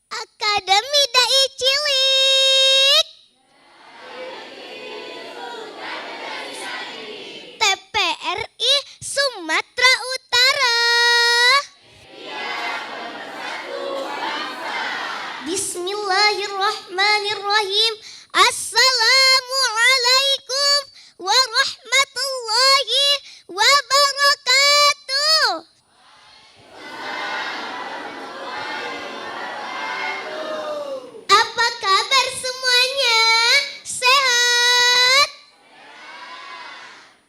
S6: Akademi Dai Cilik. TPRI Sumatera Utara. Bismillahirrahmanirrahim. Assalamualaikum warahmatullahi wabarakatuh. Apa kabar semuanya? Sehat?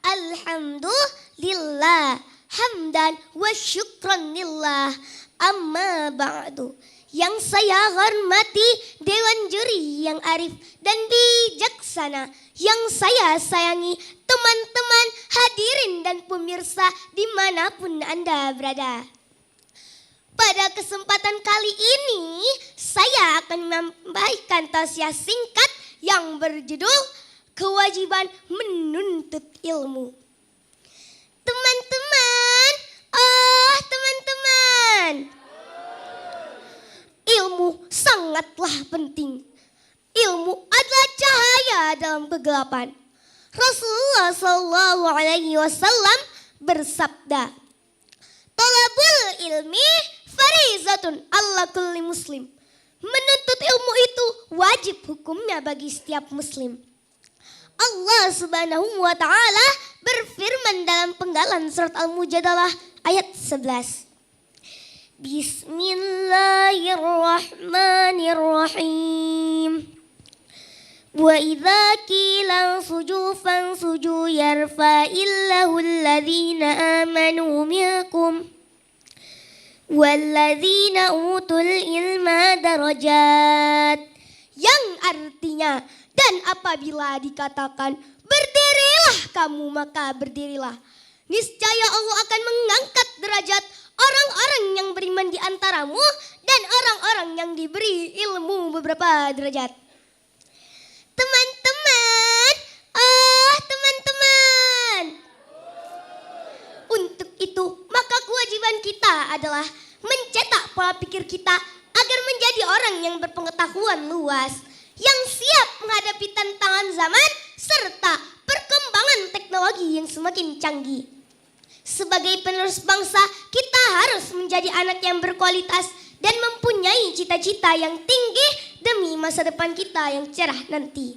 S6: Alhamdulillah, hamdan wa syukran lillah. Amma ba'du. Yang saya hormati Dewan Juri yang arif dan bijaksana, yang saya sayangi teman-teman hadirin dan pemirsa dimanapun Anda berada. Pada kesempatan kali ini, saya akan memberikan tausiah singkat yang berjudul Kewajiban Menuntut Ilmu. Teman-teman, ilmu sangatlah penting. Ilmu adalah cahaya dalam kegelapan. Rasulullah SAW bersabda, "Thalabul ilmi farizatun ala kulli muslim." Menuntut ilmu itu wajib hukumnya bagi setiap muslim. Allah Subhanahu wa Ta'ala berfirman dalam penggalan surat Al-Mujadalah ayat 11. Bismillahirrahmanirrahim. Wa idza qila suju fansuju yarfa'illahu alladhina amanu minkum walladzina utul ilma darajat. Yang artinya, dan apabila dikatakan berdirilah kamu, maka berdirilah. Niscaya Allah akan mengangkat derajat orang-orang yang beriman di antaramu dan orang-orang yang diberi ilmu beberapa derajat. Teman-teman, untuk itu, maka kewajiban kita adalah mencetak pola pikir kita agar menjadi orang yang berpengetahuan luas, yang siap menghadapi tantangan zaman serta perkembangan teknologi yang semakin canggih. Sebagai penerus bangsa, kita harus menjadi anak yang berkualitas dan mempunyai cita-cita yang tinggi demi masa depan kita yang cerah nanti.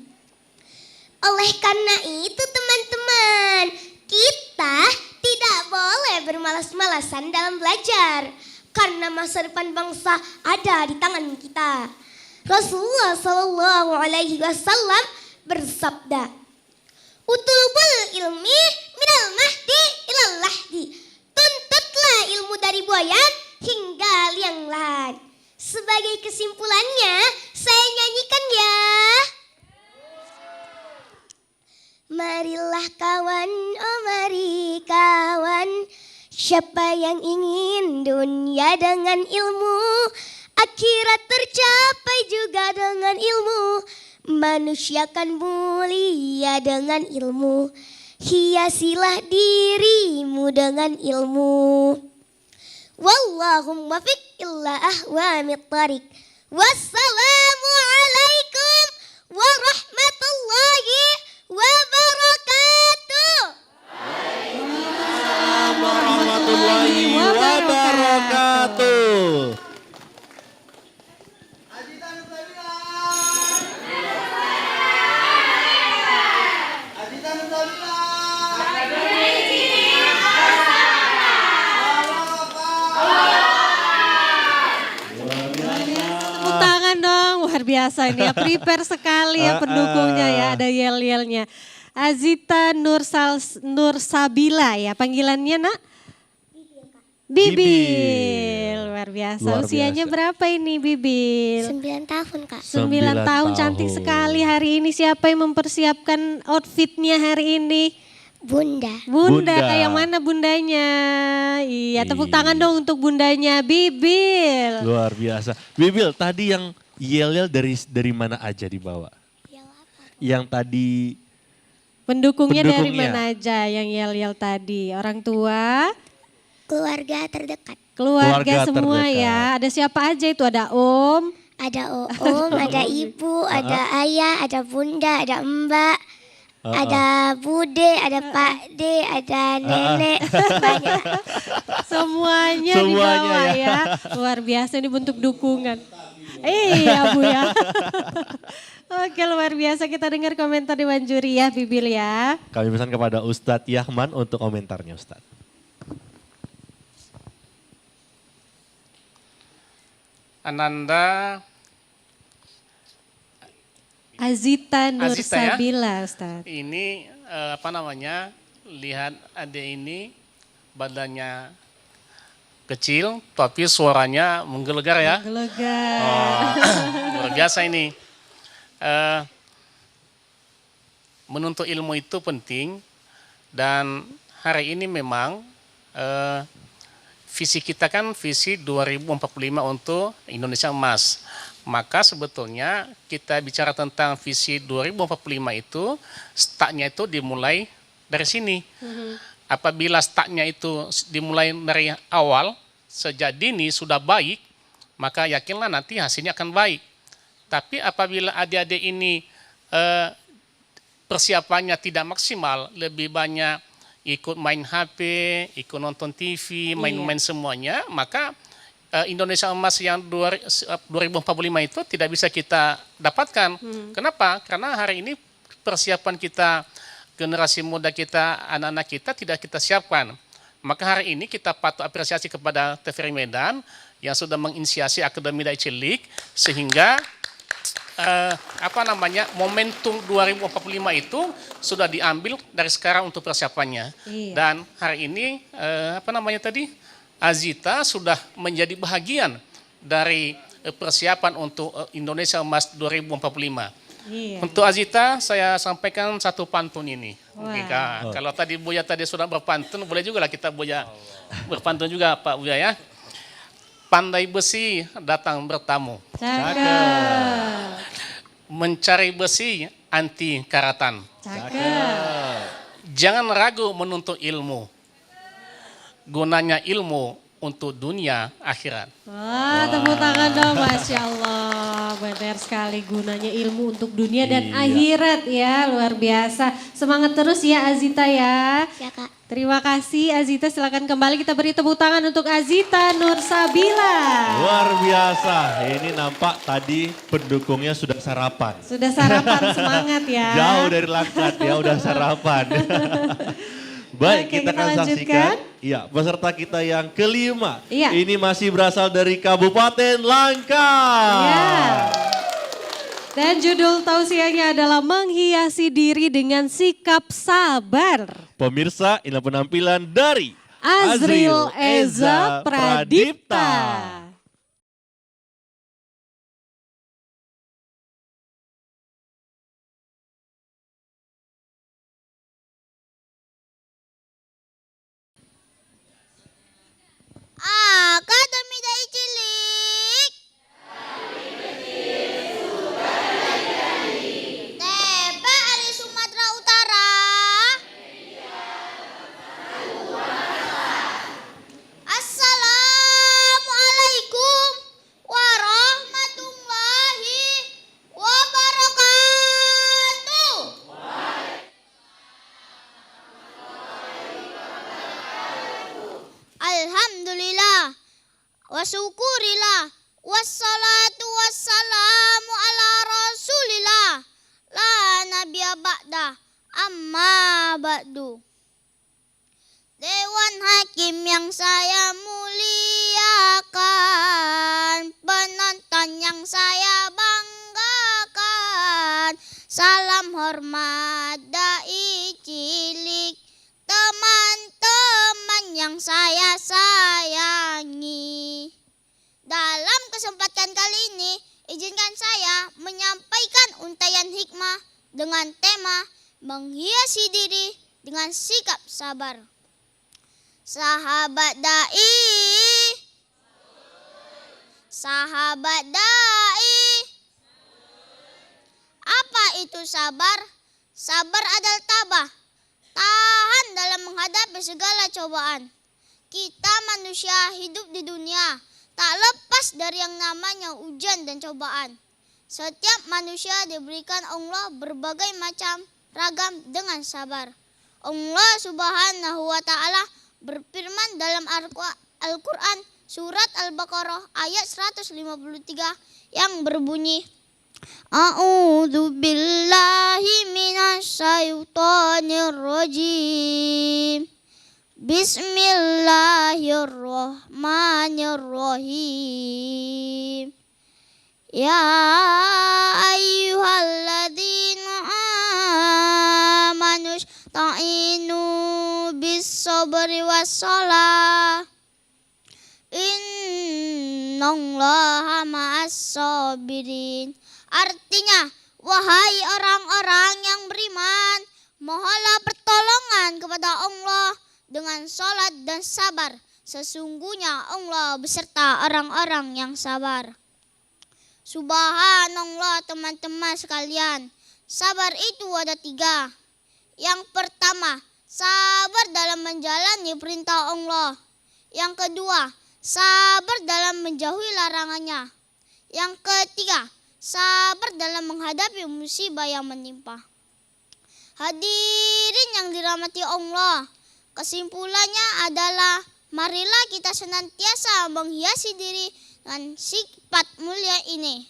S6: Oleh karena itu teman-teman, kita tidak boleh bermalas-malasan dalam belajar. Karena masa depan bangsa ada di tangan kita. Rasulullah SAW bersabda, "Utulubul ilmi minal mahdi ilal lahdi." Tuntutlah ilmu dari buaya hingga liang lahat. Sebagai kesimpulannya, saya nyanyikan ya. Marilah kawan, oh mari kawan, siapa yang ingin dunia dengan ilmu, akhirat tercapai juga dengan ilmu. Manusia kan mulia dengan ilmu, hiasilah dirimu dengan ilmu. Wallahum wafiq illa ahwamit tariq. Wassalamualaikum warahmatullahi wabarakatuh.
S2: Warahmatullahi wabarakatuh.
S1: Tepuk tangan dong, luar biasa ini ya, prepare sekali ya pendukungnya ya, ada yel-yelnya. Azita Nursabila ya, panggilannya nak? Bibil, luar biasa.
S2: Luar
S1: Usianya
S2: biasa.
S1: berapa ini Bibil?
S6: 9 tahun Kak.
S1: 9 tahun, cantik sekali hari ini. Siapa yang mempersiapkan outfitnya hari ini?
S6: Bunda.
S1: Bunda,
S2: Bunda.
S1: kayak mana bundanya? Iya, tepuk tangan dong untuk bundanya Bibil.
S2: Luar biasa. Bibil, tadi yang yel-yel dari mana aja dibawa? Yang tadi
S1: Pendukungnya dari
S2: Pendukungnya.
S1: mana aja yang yel-yel tadi? Orang tua,
S6: Keluarga terdekat.
S1: keluarga
S2: Keluarga
S1: semua
S2: terdekat.
S1: ya. Ada siapa aja itu? Ada om,
S6: Ada om, ada ibu, ada ayah, ada bunda, ada mbak, ada bude, ada pak de, ada nenek, banyak.
S1: semuanya
S2: Semuanya
S1: dibawa
S2: ya.
S1: ya. Luar biasa ini bentuk dukungan. Iya Bu ya. Oke, luar biasa, kita dengar komentar Dewan Juri ya Bibil ya.
S2: kami pesan kepada Ustadz Yahman untuk komentarnya Ustadz.
S3: Ananda
S1: Azita
S3: Azita ya.
S1: Nursabila Ustaz.
S3: ini lihat adik ini badannya kecil tapi suaranya menggelegar ya.
S1: Gelegar.
S3: Luar biasa ini. Menuntut ilmu itu penting dan hari ini memang visi kita kan visi 2045 untuk Indonesia Emas. Maka sebetulnya kita bicara tentang visi 2045 itu startnya itu dimulai dari sini. Apabila startnya itu dimulai dari awal, sejak dini sudah baik, maka yakinlah nanti hasilnya akan baik. Tapi apabila adik-adik ini persiapannya tidak maksimal, lebih banyak ikut main HP, ikut nonton TV, main-main semuanya, maka Indonesia Emas yang 2045 itu tidak bisa kita dapatkan. Kenapa? Karena hari ini persiapan kita, generasi muda kita, anak-anak kita tidak kita siapkan. Maka hari ini kita patut apresiasi kepada TVRI Medan yang sudah menginisiasi Akademi Dai Cilik sehingga momentum 2045 itu sudah diambil dari sekarang untuk persiapannya.
S1: Iya.
S3: Dan hari ini Azita sudah menjadi bahagian dari persiapan untuk Indonesia Emas 2045.
S1: Iya.
S3: Untuk Azita saya sampaikan satu pantun ini.
S1: Wah.
S3: Oke, Kak. Kalau tadi Buya tadi sudah berpantun, boleh juga lah kita Buya berpantun juga Pak Buya ya. Pandai besi datang bertamu.
S1: Cakep.
S3: Mencari besi anti karatan.
S1: Cakep.
S3: Jangan ragu menuntut ilmu. Gunanya ilmu untuk dunia akhirat.
S1: Wah, tepuk tangan dong, Masya Allah. benar sekali, gunanya ilmu untuk dunia dan akhirat ya, luar biasa. Semangat terus ya Azita ya.
S6: Ya Kak.
S1: Terima kasih Azita, silakan kembali kita beri tepuk tangan untuk Azita Nursabila.
S2: Luar biasa, ini nampak tadi pendukungnya sudah sarapan.
S1: Sudah sarapan, semangat ya.
S2: Jauh dari langkat ya, udah sarapan. Baik,
S1: Oke,
S2: kita akan
S1: kita
S2: saksikan. Iya, peserta kita yang kelima.
S1: Iya.
S2: Ini masih berasal dari Kabupaten Langkat.
S1: Ya. Dan judul tausiahnya adalah menghiasi diri dengan sikap sabar.
S2: Pemirsa, inilah penampilan dari
S1: Azril Eza Pradipta.
S6: Akademi Dai Cilik. TPRI Sumatera Utara. Assalamualaikum warahmatullahi wabarakatuh. Alhamdulillah wa syukurillah wassalatu wassalamu ala rasulillah la nabiyya ba'da amma ba'du. Dewan Hakim yang saya muliakan, penonton yang saya banggakan, salam hormat dai cilik, teman-teman yang saya sayangi. Dalam kesempatan kali ini, izinkan saya menyampaikan untayan hikmah dengan tema menghiasi diri dengan sikap sabar. Sahabat dai, sahabat dai, apa itu sabar? Sabar adalah tabah, tahan dalam menghadapi segala cobaan. Kita manusia hidup di dunia tak lepas dari yang namanya ujian dan cobaan. Setiap manusia diberikan Allah berbagai macam ragam dengan sabar. Allah Subhanahu wa Ta'ala berfirman dalam Al-Quran surat Al-Baqarah ayat 153 yang berbunyi, A'udzu billahi minasyaitonir rajim. Bismillahirrahmanirrahim. Ya ayyuhalladzina amanu ta'inu bis-sabri was-shalah. Innallaha ma'as-sabirin. Artinya, wahai orang-orang yang beriman, mohonlah pertolongan kepada Allah dengan sholat dan sabar. Sesungguhnya Allah beserta orang-orang yang sabar. Subhanallah teman-teman sekalian. Sabar itu ada 3. Yang pertama, sabar dalam menjalani perintah Allah. Yang kedua, sabar dalam menjauhi larangannya. Yang ketiga, sabar dalam menghadapi musibah yang menimpa. Hadirin yang dirahmati Allah, kesimpulannya adalah marilah kita senantiasa menghiasi diri dengan sifat mulia ini.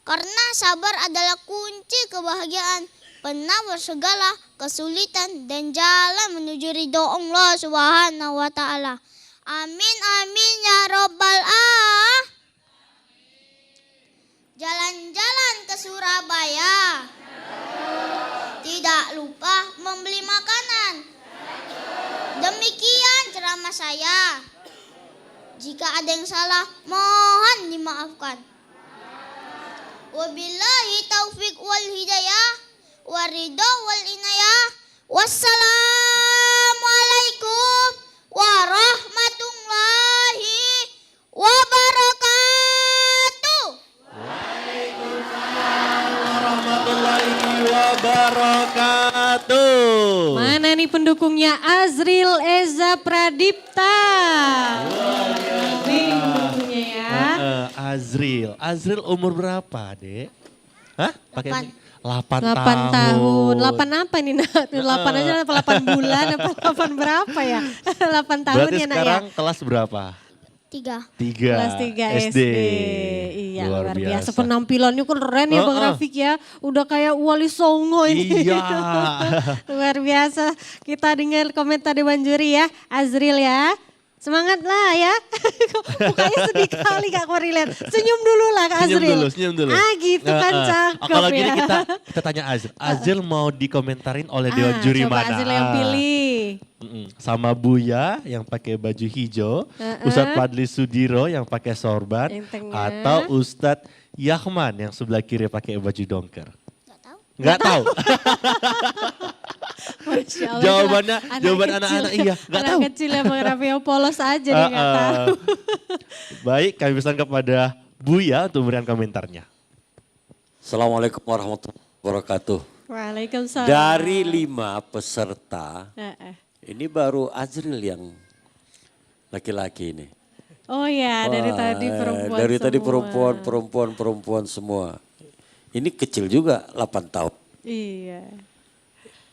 S6: Karena sabar adalah kunci kebahagiaan, penawar segala kesulitan dan jalan menuju ridho Allah Subhanahu wa Ta'ala. Amin amin ya robbal alamin. Jalan-jalan ke Surabaya, tidak lupa membeli makanan. Demikian ceramah saya. Jika ada yang salah, mohon dimaafkan. Wabillahi taufik wal hidayah, waridho wal inayah. Wassalamualaikum warahmatullahi wabarakatuh.
S2: Warahmatullahi wabarakatuh.
S1: Mana nih pendukungnya Azril Eza Pradipta? Ini pendukungnya ya.
S2: Azril. Azril umur berapa, Dek? Hah? Pakai 8
S1: 8 tahun. 8 apa nih nak? 8 aja 8 bulan apa 8 berapa ya? 8 tahun
S2: Berarti
S1: ya nak ya?
S2: sekarang kelas berapa?
S6: 3.
S2: 3.
S1: Kelas 3 SD. Iya luar biasa.
S2: biasa.
S1: Penampilannya keren ya Bang Rafiq ya. Udah kayak Wali Songo ini.
S2: Iya.
S1: Luar biasa. Kita dengar komentar Dewan Juri ya. Azril ya. Semangat lah ya. Mukanya sedih kali Kak Kori lihat. Senyum dulu lah Kak Azril.
S2: Senyum dulu.
S1: Ah gitu kan cakep
S2: Kalau
S1: ya.
S2: gini kita tanya Azril. Azril mau dikomentarin oleh Dewan Juri
S1: coba
S2: mana?
S1: Azril yang pilih.
S2: Sama Buya yang pakai baju hijau, Ustadz Fadli Sudiro yang pakai sorban,
S1: Yang tengah.
S2: atau Ustadz Yahman yang sebelah kiri pakai baju dongker.
S6: Gak tahu.
S2: Nggak tahu.
S1: Masya Allah,
S2: Jawabannya,
S1: itulah
S2: jawaban
S1: kecil.
S2: anak-anak iya, nggak tahu.
S1: Anak kecil yang Bang Rafiq yang polos aja dia nggak tahu.
S2: Baik, kami pesan kepada Buya untuk memberikan komentarnya.
S5: Assalamualaikum warahmatullahi wabarakatuh.
S1: Waalaikumsalam.
S5: Dari 5 peserta,
S1: Heeh.
S5: ini baru Azril yang laki-laki ini.
S1: Oh ya, dari
S5: Wah,
S1: tadi perempuan
S5: dari tadi
S1: semua.
S5: perempuan semua. Ini kecil juga 8 tahun.
S1: Iya.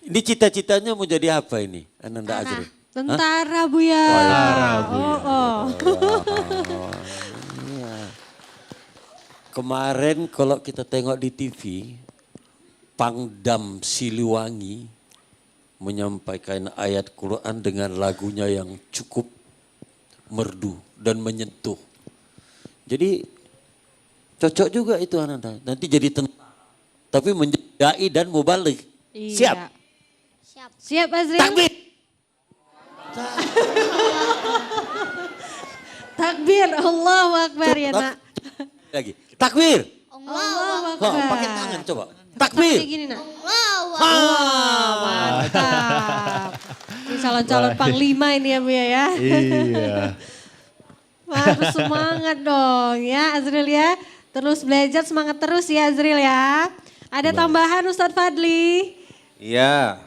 S5: Ini cita-citanya mau jadi apa ini Ananda Azril?
S1: Tentara Bu ya. Oh.
S5: Kemarin kalau kita tengok di TV, Pangdam Siliwangi menyampaikan ayat Quran dengan lagunya yang cukup merdu dan menyentuh. Jadi cocok juga itu Ananda. Nanti jadi tentara. Tapi menjadi dai dan mubalik.
S1: Iya.
S5: Siap?
S6: Siap.
S1: Siap Azril?
S5: Takbir!
S1: Takbir, Allahu Akbar ya nak.
S5: Lagi. Takbir!
S1: Allahu
S5: Oh,
S1: Akbar.
S5: pakai tangan coba.
S1: Kayak
S5: Takbir!
S1: gini nak.
S6: Wow.
S1: Mantap. Ini calon-calon panglima ini ya Bu ya.
S2: Iya.
S1: Harus semangat dong ya Azril ya. Terus belajar semangat terus ya Azril ya. Ada tambahan Ustadz Fadli?
S4: Iya,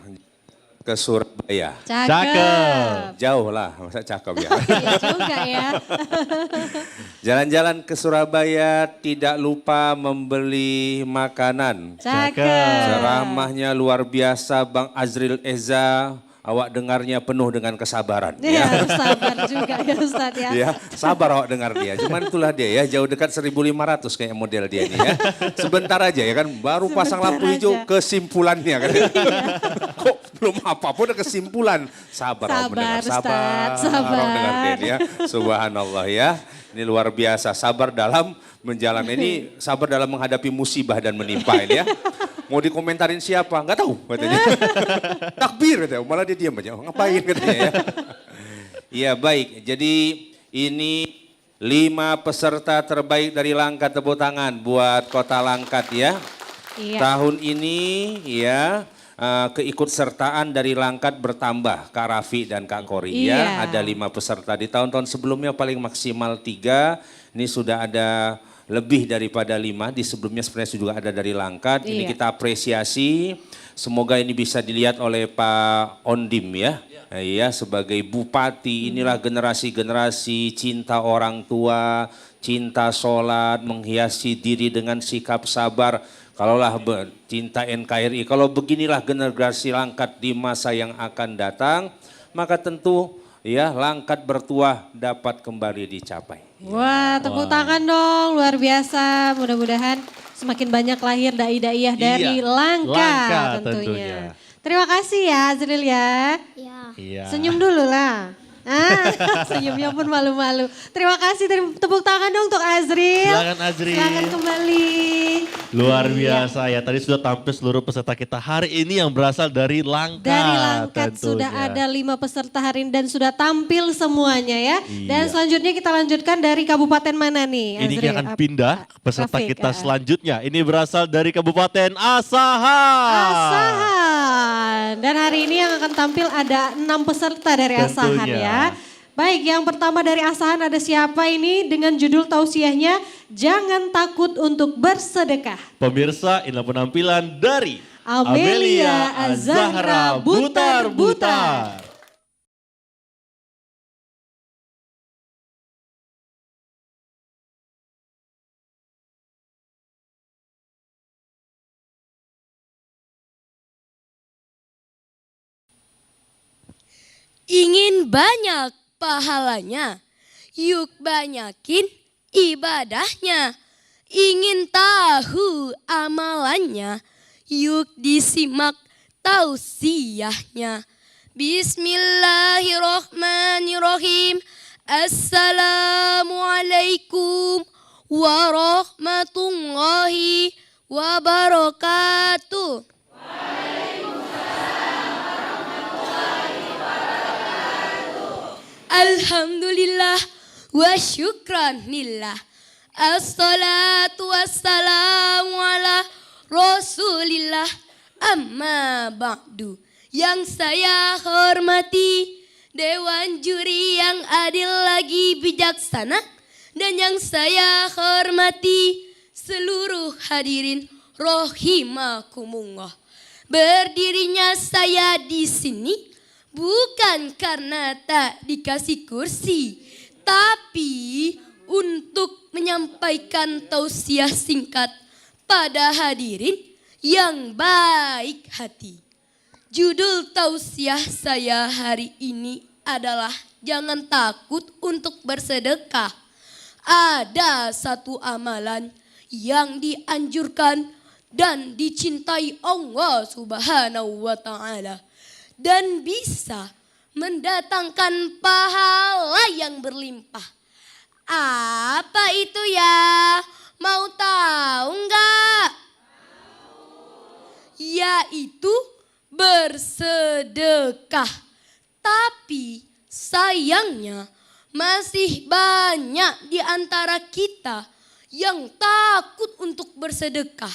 S4: ke Surabaya.
S1: Cakep.
S4: Jauh lah, masa cakep ya.
S1: Iya juga ya.
S4: Jalan-jalan ke Surabaya tidak lupa membeli makanan.
S1: Cakep.
S4: Ceramahnya luar biasa Bang Azril Eza. Awak dengarnya penuh dengan kesabaran.
S1: Iya harus sabar juga ya Ustadz ya.
S4: Ya, sabar awak dengar dia. Cuman itulah dia ya, jauh dekat 1.500 kayak model dia ini ya. Sebentar aja ya kan, baru pasang lampu hijau kesimpulannya kan. Kok belum apa-apa udah kesimpulan. Sabar awak mendengar,
S1: Ustadz, sabar.
S4: awak dengar dia ini ya. Subhanallah ya. Ini luar biasa, sabar dalam menjalani ini, sabar dalam menghadapi musibah dan menimpa ini ya. Mau dikomentarin siapa? Enggak tahu katanya. Takbir katanya, malah dia diam aja. Ngapain katanya ya. Iya baik, jadi ini 5 peserta terbaik dari Langkat, tepuk tangan buat Kota Langkat ya.
S1: Iya.
S4: Tahun ini ya keikutsertaan dari Langkat bertambah, Kak Rafi dan Kak Kori ya.
S1: Iya.
S4: Ada 5 peserta, di tahun-tahun sebelumnya paling maksimal 3, ini sudah ada lebih daripada 5, di sebelumnya sebenarnya juga ada dari Langkat. Ini
S1: Iya.
S4: kita apresiasi, semoga ini bisa dilihat oleh Pak Ondim ya. Iya, sebagai bupati inilah generasi-generasi cinta orang tua, cinta sholat, menghiasi diri dengan sikap sabar. Kalaulah cinta NKRI, kalau beginilah generasi Langkat di masa yang akan datang, maka tentu ya Langkat bertuah dapat kembali dicapai.
S1: Wah tepuk tangan dong luar biasa. Mudah-mudahan semakin banyak lahir dai-daiyah dari
S2: Iya,
S1: Langkat
S2: Langkat
S1: tentunya.
S2: tentunya.
S1: Terima kasih ya Azril ya.
S6: Ya.
S2: Iya.
S1: Senyum dulu lah. Senyumnya pun malu-malu. Terima kasih, tepuk tangan dong untuk Azril.
S2: Silakan Azril.
S1: Silakan kembali.
S2: Luar biasa ya, tadi sudah tampil seluruh peserta kita hari ini yang berasal dari Langkat.
S1: Dari Langkat
S2: tentunya.
S1: sudah ada 5 peserta hari ini dan sudah tampil semuanya ya. Dan
S2: Iya.
S1: selanjutnya kita lanjutkan dari kabupaten mana nih
S2: Ini
S1: Azril?
S2: kita akan pindah ke peserta
S1: Rafiq,
S2: kita selanjutnya. Ini berasal dari Kabupaten Asahan.
S1: Asahan. Dan hari ini yang akan tampil ada 6 peserta dari Asahan
S2: Tentunya.
S1: ya. Baik, yang pertama dari Asahan ada siapa ini dengan judul tausiahnya Jangan Takut Untuk Bersedekah.
S2: Pemirsa, inilah penampilan dari
S1: Amelia Azahra Butar-Butar.
S7: ingin banyak pahalanya, yuk banyakin ibadahnya. Ingin tahu amalannya, yuk disimak tausiahnya. Bismillahirrahmanirrahim. Assalamualaikum warahmatullahi wabarakatuh. Alhamdulillah wa syukranillah. Assalatu wassalamu ala Rasulillah. Amma ba'du. Yang saya hormati Dewan Juri yang adil lagi bijaksana, dan yang saya hormati seluruh hadirin rahimakumullah. Berdirinya saya di sini bukan karena tak dikasih kursi, tapi untuk menyampaikan tausiah singkat pada hadirin yang baik hati. Judul tausiah saya hari ini adalah jangan takut untuk bersedekah. Ada satu amalan yang dianjurkan dan dicintai Allah Subhanahu wa Ta'ala, dan bisa mendatangkan pahala yang berlimpah. Apa itu ya? Mau tahu enggak? Yaitu bersedekah. Tapi sayangnya masih banyak di antara kita yang takut untuk bersedekah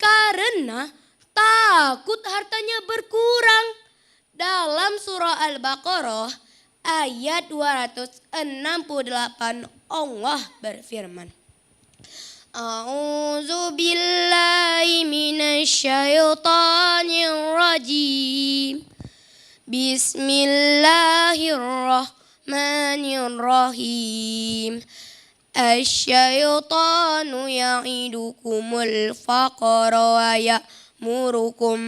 S7: karena takut hartanya berkurang. Dalam surah Al-Baqarah ayat 268 Allah berfirman, A'udzu billahi minasyaitonir rajim. Bismillahirrahmanirrahim. Asyaitanu ya'idukumul faqra wa ya'murukum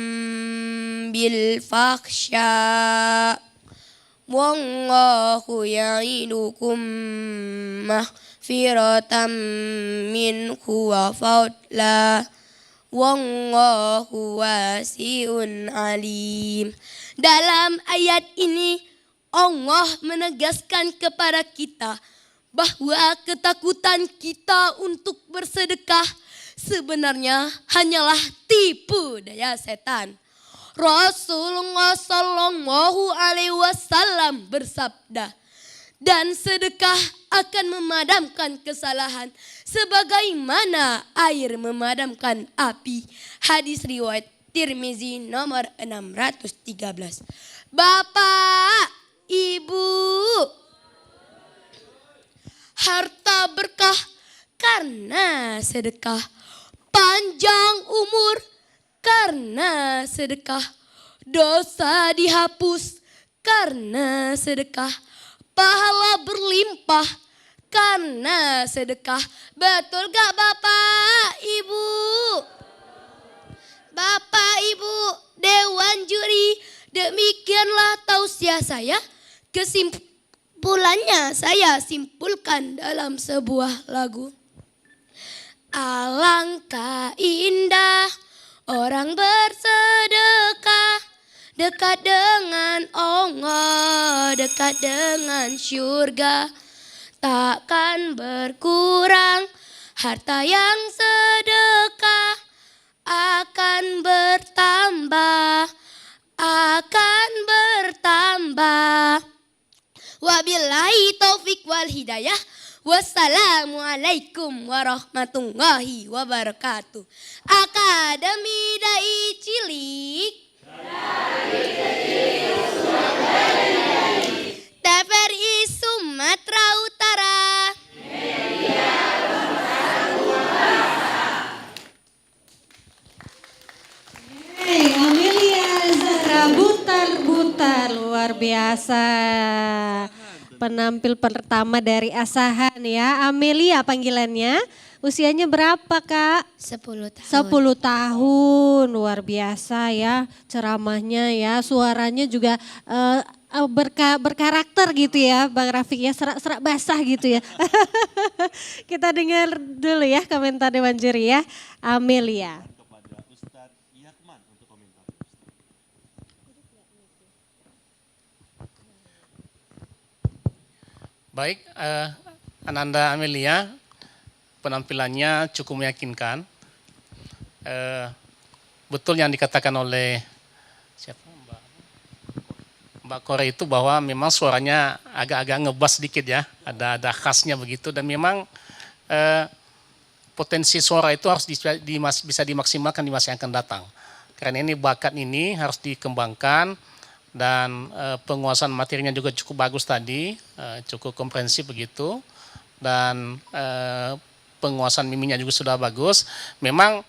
S7: bil fakhsya. Wallahu ya'idukum maghfiratan minhu wa fadla. Wallahu wasi'un alim. Dalam ayat ini Allah menegaskan kepada kita bahwa ketakutan kita untuk bersedekah sebenarnya hanyalah tipu daya setan. Rasulullah Shallallahu Alaihi Wasallam bersabda, dan sedekah akan memadamkan kesalahan sebagaimana air memadamkan api. Hadis riwayat Tirmizi nomor 613. Bapak, Ibu, harta berkah karena sedekah, panjang umur karena sedekah, dosa dihapus karena sedekah, pahala berlimpah karena sedekah. Betul gak Bapak, Ibu? Bapak, Ibu, Dewan Juri, demikianlah tausiah saya. Kesimpulannya saya simpulkan dalam sebuah lagu. Alangkah indah orang bersedekah, dekat dengan Allah, dekat dengan syurga. Takkan berkurang harta yang sedekah, akan bertambah, akan bertambah. Wabillahi taufik wal hidayah. Wassalamualaikum warahmatullahi wabarakatuh. Akademi Dai Cilik, TVRI Sumatera Utara.
S1: Amelia Zahra Butar-Butar, luar biasa. Penampil pertama dari Asahan ya, Amelia panggilannya. Usianya berapa Kak?
S7: 10 tahun.
S1: 10 tahun, luar biasa ya ceramahnya ya, suaranya juga berkarakter gitu ya Bang Rafiq ya, serak-serak basah gitu ya. Kita dengar dulu ya komentar Dewan Juri ya, Amelia.
S3: Baik, Ananda Amelia, penampilannya cukup meyakinkan. Betul yang dikatakan oleh siapa Mbak Kore itu bahwa memang suaranya agak-agak ngebas sedikit ya, ada khasnya begitu, dan memang potensi suara itu harus bisa dimaksimalkan di masa yang akan datang. Karena ini bakat ini harus dikembangkan. Dan penguasaan materinya juga cukup bagus tadi, cukup komprehensif begitu, dan penguasaan miminya juga sudah bagus. Memang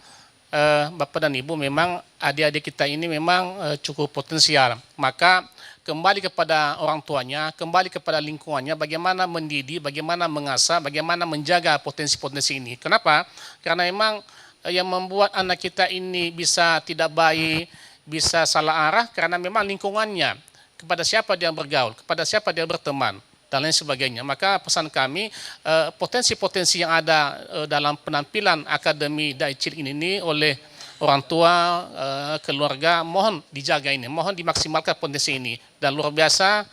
S3: Bapak dan Ibu, memang adik-adik kita ini memang cukup potensial. Maka kembali kepada orang tuanya, kembali kepada lingkungannya, bagaimana mendidik, bagaimana mengasah, bagaimana menjaga potensi-potensi ini. Kenapa? Karena memang yang membuat anak kita ini bisa tidak baik, bisa salah arah karena memang lingkungannya, kepada siapa dia bergaul, kepada siapa dia berteman, dan lain sebagainya. Maka pesan kami, potensi-potensi yang ada dalam penampilan Akademi Dai Cilik ini oleh orang tua, keluarga, mohon dijaga ini, mohon dimaksimalkan potensi ini. Dan luar biasa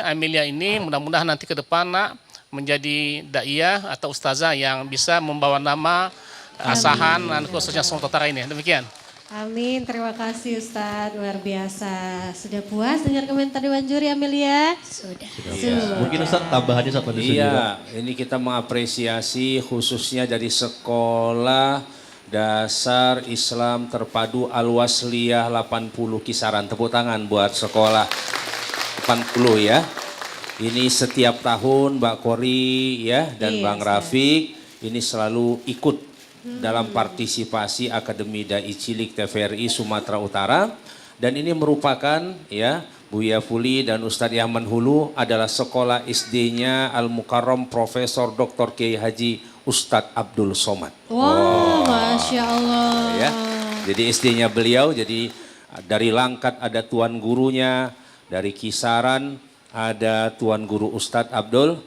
S3: Amelia ini, mudah-mudahan nanti ke depan menjadi daiyah atau ustazah yang bisa membawa nama Asahan dan khususnya Sumatera Utara ini. Demikian.
S1: Amin, terima kasih Ustadz, luar biasa. Sudah puas dengar komentar Dewan Juri Amelia?
S7: Sudah.
S2: Mungkin Ustadz tambahannya sampai di sini.
S4: Iya, ini kita mengapresiasi khususnya dari Sekolah Dasar Islam Terpadu Al-Wasliyah 80 kisaran. Tepuk tangan buat sekolah 80 ya. Ini setiap tahun Mbak Kori ya dan Bang Rafiq ini selalu ikut dalam partisipasi Akademi Dai Cilik TVRI Sumatera Utara, dan ini merupakan ya Buya Fuli dan Ustadz Yaman Hulu adalah sekolah SD-nya Al Mukarram Profesor Dr. Kiai Haji Ustadz Abdul Somad.
S1: Wow, Masya Allah.
S4: Ya, jadi SD-nya beliau, jadi dari Langkat ada tuan gurunya, dari Kisaran ada tuan guru Ustadz Abdul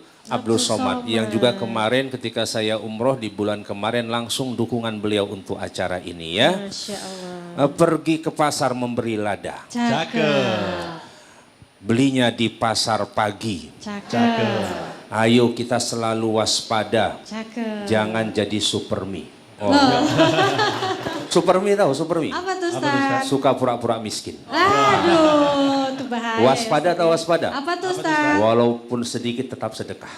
S4: Somad, yang juga kemarin ketika saya umroh di bulan kemarin langsung dukungan beliau untuk acara ini ya.
S1: Masya Allah.
S4: Pergi ke pasar memberi lada.
S1: Cakep.
S4: Belinya di pasar pagi.
S1: Cakep.
S4: Ayo kita selalu waspada.
S1: Cakep.
S4: Jangan jadi supermi. Oh. Supermi tahu supermi?
S1: Apa tuh Ustaz?
S4: Suka pura-pura miskin.
S1: Aduh, itu bahaya.
S4: Waspada atau waspada?
S1: Apa tuh Ustaz?
S4: Walaupun sedikit tetap sedekah.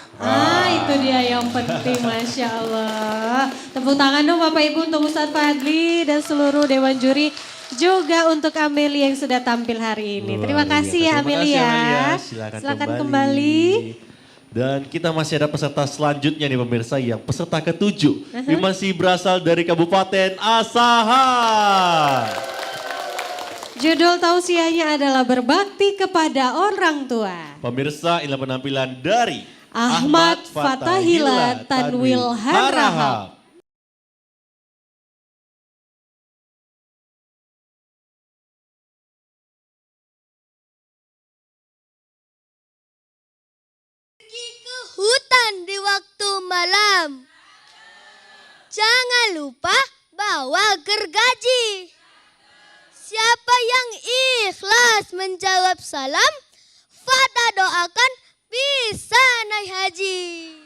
S1: Itu dia yang penting, Masya Allah. Tepuk tangan dong Bapak Ibu untuk Ustadz Fadli dan seluruh Dewan Juri. Juga untuk Amelia yang sudah tampil hari ini. Terima kasih ya Amelia. Silakan kembali.
S2: Dan kita masih ada peserta selanjutnya nih pemirsa, yang peserta ke-7. Ini masih berasal dari Kabupaten Asahan.
S1: Judul tausiahnya adalah berbakti kepada orang tua.
S2: Pemirsa, inilah penampilan dari
S1: Ahmad Fatahila Tanwil Harahap.
S6: Hutan di waktu malam. Jangan lupa bawa gergaji. Siapa yang ikhlas menjawab salam, Fata doakan bisa naik haji.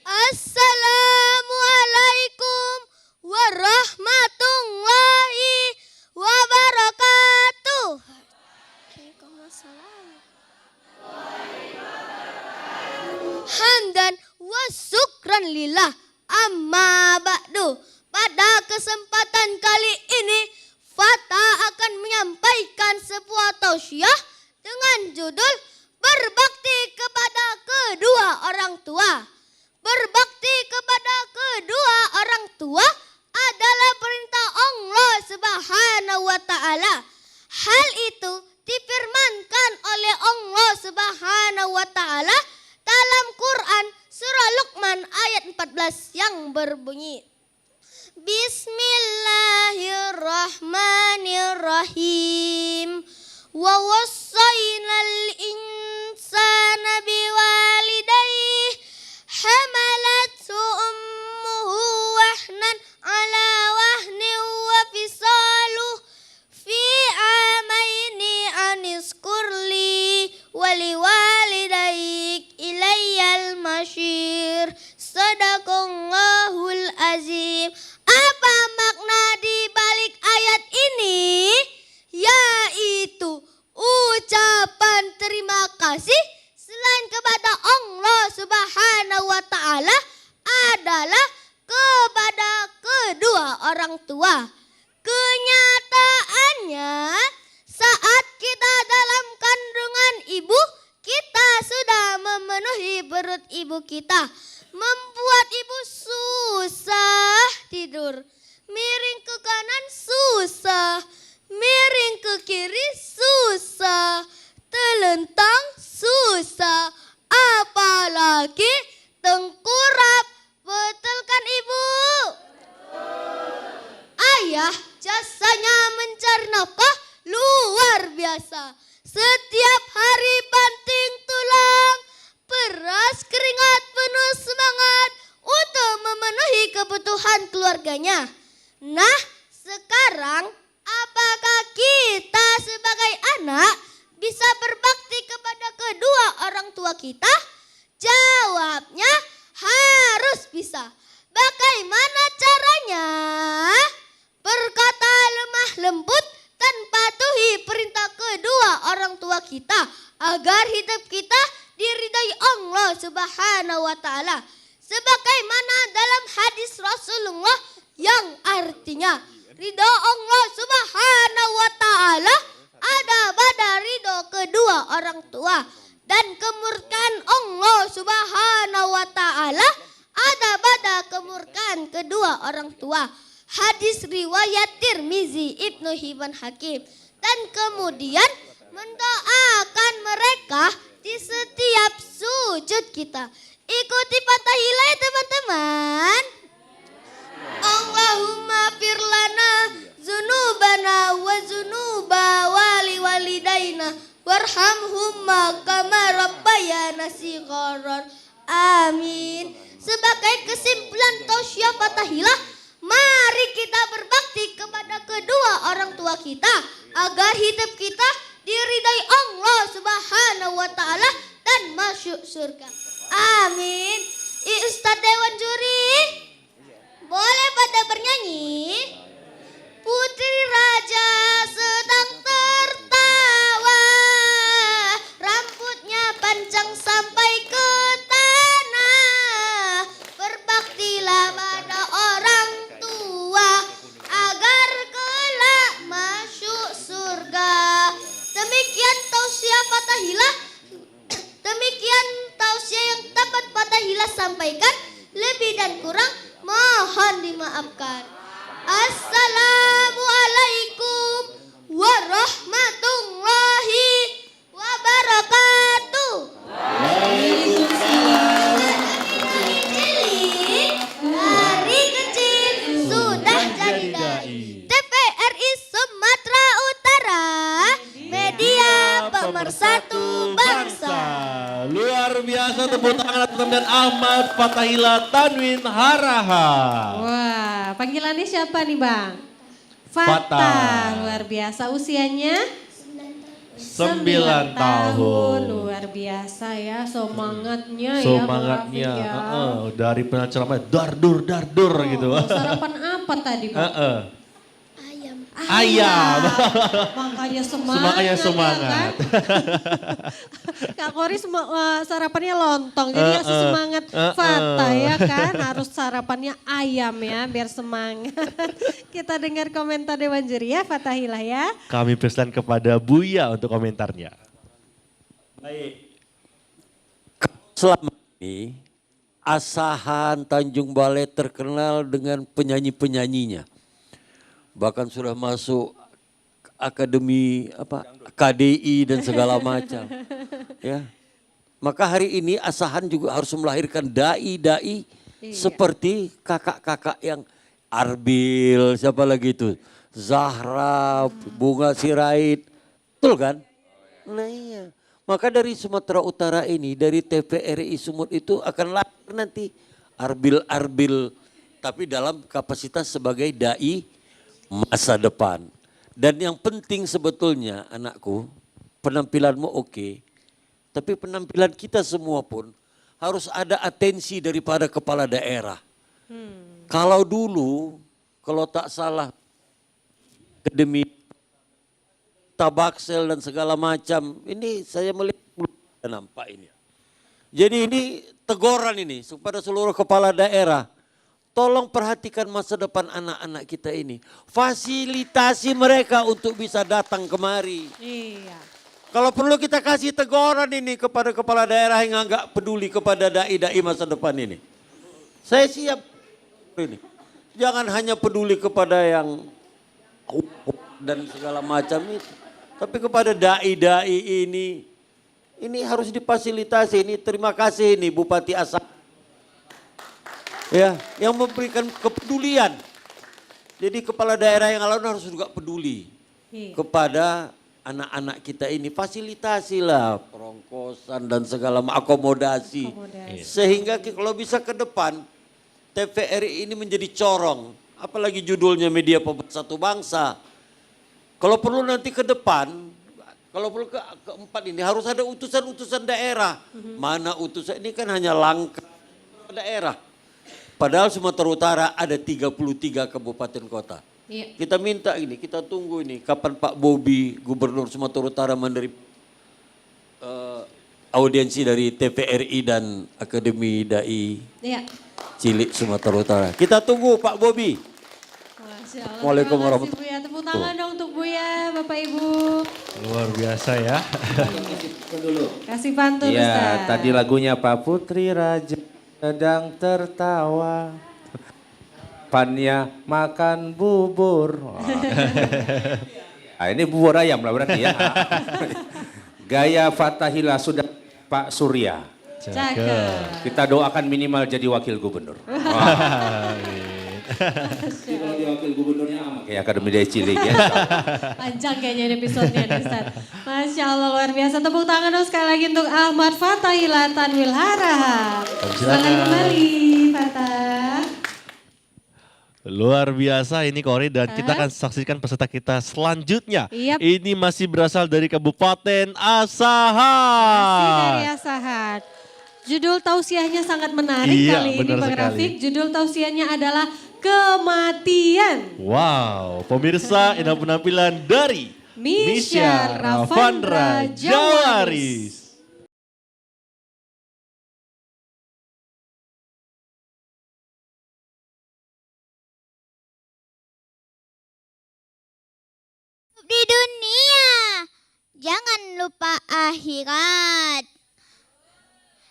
S6: Assalamualaikum warahmatullahi wabarakatuh. Hamdan wa syukran lillah amma ba'du. Pada kesempatan kali ini Fata akan menyampaikan sebuah tausiah dengan judul berbakti kepada kedua orang tua. Berbakti kepada kedua orang tua adalah perintah Allah Subhanahu wa taala. Hal itu difirmankan oleh Allah Subhanahu wa taala dalam Quran surah Luqman ayat 14. wa wassaynal insana biwalidayhi hamalathu ummuhu wahnan ala wahnin wa fisaluhu fi amaini aniskurli waliwalidayk ilayyal masyir. Sadaqallahul azim. Apa makna di balik ayat ini? Yaitu ucapan terima kasih selain kepada Allah Subhanahu wa taala adalah kepada kedua orang tua. Kenyataannya saat kita dalam kandungan ibu, kita sudah memenuhi perut ibu kita, membuat ibu susah tidur. Miring ke kanan susah, miring ke kiri susah, telentang susah, apalagi tengkurap. Betul kan ibu? Ayah jasanya mencari nafkah luar biasa. Setiap hari banting tulang, peras keringat penuh semangat untuk memenuhi kebutuhan keluarganya. Nah, sekarang apakah kita sebagai anak bisa berbakti kepada kedua orang tua kita? Jawabnya harus bisa. Bagaimana caranya? Berkata lemah lembut dan patuhi perintah kedua orang tua kita agar hidup kita diridai Allah Subhanahu wa taala. Sebagaimana dalam hadis Rasulullah yang artinya ridha Allah Subhanahu wa taala ada pada ridho kedua orang tua dan kemurkaan Allah Subhanahu wa taala ada pada kemurkaan kedua orang tua. Hadis riwayat Tirmizi, Ibnu Hibban Hakim. Dan kemudian mendoakan mereka di setiap sujud kita. Ikuti Fatahillah ya teman-teman. Allahumma firlana zunubana wa zunuba wali walidaina warhamhumma kama rabbayana shighara. Amin. Sebagai kesimpulan tausiah Fatahillah, mari kita berbakti kepada kedua orang tua kita agar hidup kita diridai Allah Subhanahu wa taala dan masuk surga. Amin. Ustadz Dewan Juri, boleh pada bernyanyi? Putri Raja sedang tertawa, rambutnya panjang sampai ke tanah. Berbaktilah pada orang tua agar kelak masuk surga. Demikian tausiah Fatahillah. Demikian tausiah yang dapat Fatahillah sampaikan. Lebih dan kurang mohon dimaafkan. Assalamualaikum warahmatullahi wabarakatuh. Dari kecil sudah jadi dai. TVRI Sumatera Utara, media pemersatu bangsa.
S2: Luar biasa, tepuk tangan atas teman Ahmad Fatahillah Tanwin Haraha.
S1: Wah, panggilannya siapa nih Bang?
S2: Fatah.
S1: Luar biasa. Usianya?
S2: 9 tahun.
S1: Luar biasa ya, semangatnya
S2: Semangatnya,
S1: ya Bang Rafiq ya.
S2: dari penceramah dardur gitu.
S1: Sarapan apa tadi Bang?
S2: Ayam.
S1: Makanya semangat.
S2: Semangatnya
S1: ya
S2: semangat.
S1: kan? Kak Kori sarapannya lontong, jadi kasih semangat Fatah ya kan. Harus sarapannya ayam ya biar semangat. Kita dengar komentar Dewan Juri ya Fatahillah ya.
S2: Kami persilakan kepada Buya untuk komentarnya.
S5: Baik. Selama ini Asahan Tanjung Balai terkenal dengan penyanyi-penyanyinya. Bahkan sudah masuk akademi KDI dan segala macam. Ya. Maka hari ini Asahan juga harus melahirkan dai-dai seperti kakak-kakak yang Arbil, siapa lagi itu? Zahra, Bunga Sirait. Betul kan? Nah iya. Maka dari Sumatera Utara ini, dari TVRI Sumut itu akan lahir nanti arbil-arbil. Tapi dalam kapasitas sebagai dai masa depan. Dan yang penting sebetulnya anakku, penampilanmu oke. Tapi penampilan kita semua pun harus ada atensi daripada kepala daerah. Kalau dulu, kalau tak salah, akademi Tabaksel dan segala macam, ini saya melihat belum nampak ini. Jadi ini teguran ini kepada seluruh kepala daerah. Tolong perhatikan masa depan anak-anak kita ini. Fasilitasi mereka untuk bisa datang kemari.
S1: Iya.
S5: Kalau perlu kita kasih teguran ini kepada kepala daerah yang agak peduli kepada dai-dai masa depan ini. Saya siap ini. Jangan hanya peduli kepada yang dan segala macam itu. Tapi kepada dai-dai ini harus difasilitasi. Ini terima kasih ini Bupati Asal. Ya, yang memberikan kepedulian. Jadi kepala daerah yang lain harus juga peduli kepada anak-anak kita ini. Fasilitasilah perongkosan dan segala akomodasi. Sehingga kalau bisa ke depan TVRI ini menjadi corong. Apalagi judulnya media pemersatu bangsa. Kalau perlu nanti ke depan, kalau perlu keempat ini harus ada utusan-utusan daerah. Mana utusan ini kan hanya langkah daerah. Padahal Sumatera Utara ada 33 kabupaten kota.
S1: Iya.
S5: Kita minta ini, kita tunggu ini kapan Pak Bobi, Gubernur Sumatera Utara menerima audiensi dari TVRI dan Akademi Dai Cilik Sumatera Utara. Kita tunggu Pak Bobi.
S1: Assalamualaikum warahmatullahi wabarakatuh. Tepuk tangan dong untuk Buya, Bapak Ibu.
S2: Luar biasa ya.
S1: Kasih pantun
S4: Ya,
S1: Ustaz.
S4: tadi lagunya Pak Putri Raja sedang tertawa. Pannya makan bubur. Nah, ini bubur ayam lah berarti ya. Gaya Fathahillah sudah Pak Surya.
S1: Cakep.
S4: Kita doakan minimal jadi wakil gubernur. Kalau dia wakil gubernurnya sama kayak Akademi Dai Cilik ya.
S1: Panjang kayaknya episode-nya nih Ustaz. Masya Allah luar biasa. Tepuk tangan dong sekali lagi untuk Ahmad Fathahillah Tanwil Harahap. Silakan kembali Fatah.
S2: Luar biasa ini Kori dan kita akan saksikan peserta kita selanjutnya.
S1: Yap.
S2: Ini masih berasal dari Kabupaten
S1: Masih
S2: Asahan.
S1: dari Asahan. Judul tausiahnya sangat menarik
S2: Iya,
S1: kali ini
S2: benar
S1: Bang
S2: sekali.
S1: Rafiq. Judul tausiahnya adalah Kematian.
S2: Wow, pemirsa ini penampilan dari
S1: Misya Ravandra Jawaris.
S6: Di dunia, jangan lupa akhirat.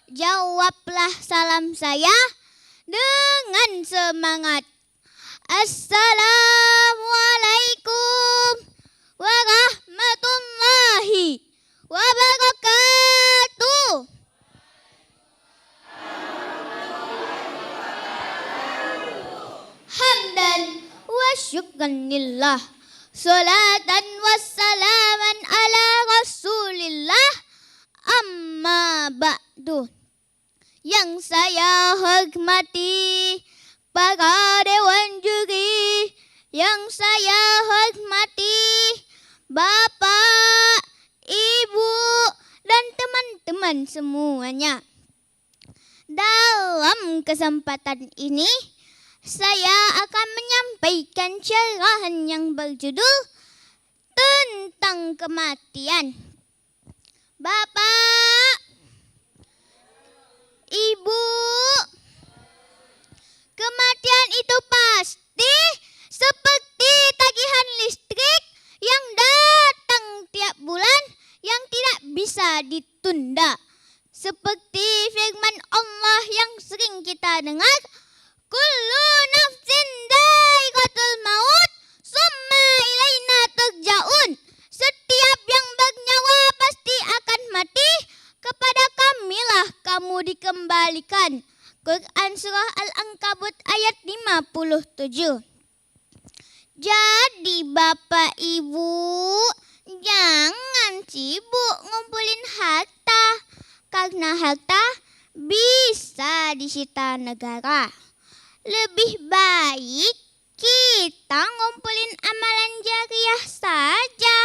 S6: Jawablah salam saya dengan semangat. Assalamualaikum warahmatullahi wabarakatuh. Hamdan wa syukran lillah. Salatan wassalaman ala rasulillah. Amma ba'du. Yang saya hormati para dewan juri, yang saya hormati Bapak, Ibu, dan teman-teman semuanya. Dalam kesempatan ini, saya akan menyampaikan cerahan yang berjudul tentang kematian. Bapak, Ibu, kematian itu pasti seperti tagihan listrik yang datang tiap bulan yang tidak bisa ditunda. Seperti firman Allah yang sering kita dengar, kullu nafsin dha'iqatul maut, summa ilaina turja'un. Setiap yang bernyawa pasti akan mati, kepada kamilah kamu dikembalikan. Quran Surah Al-Ankabut ayat 57. Jadi Bapak Ibu, jangan sibuk harta bisa disita negara. Lebih baik kita ngumpulin amalan jariah saja.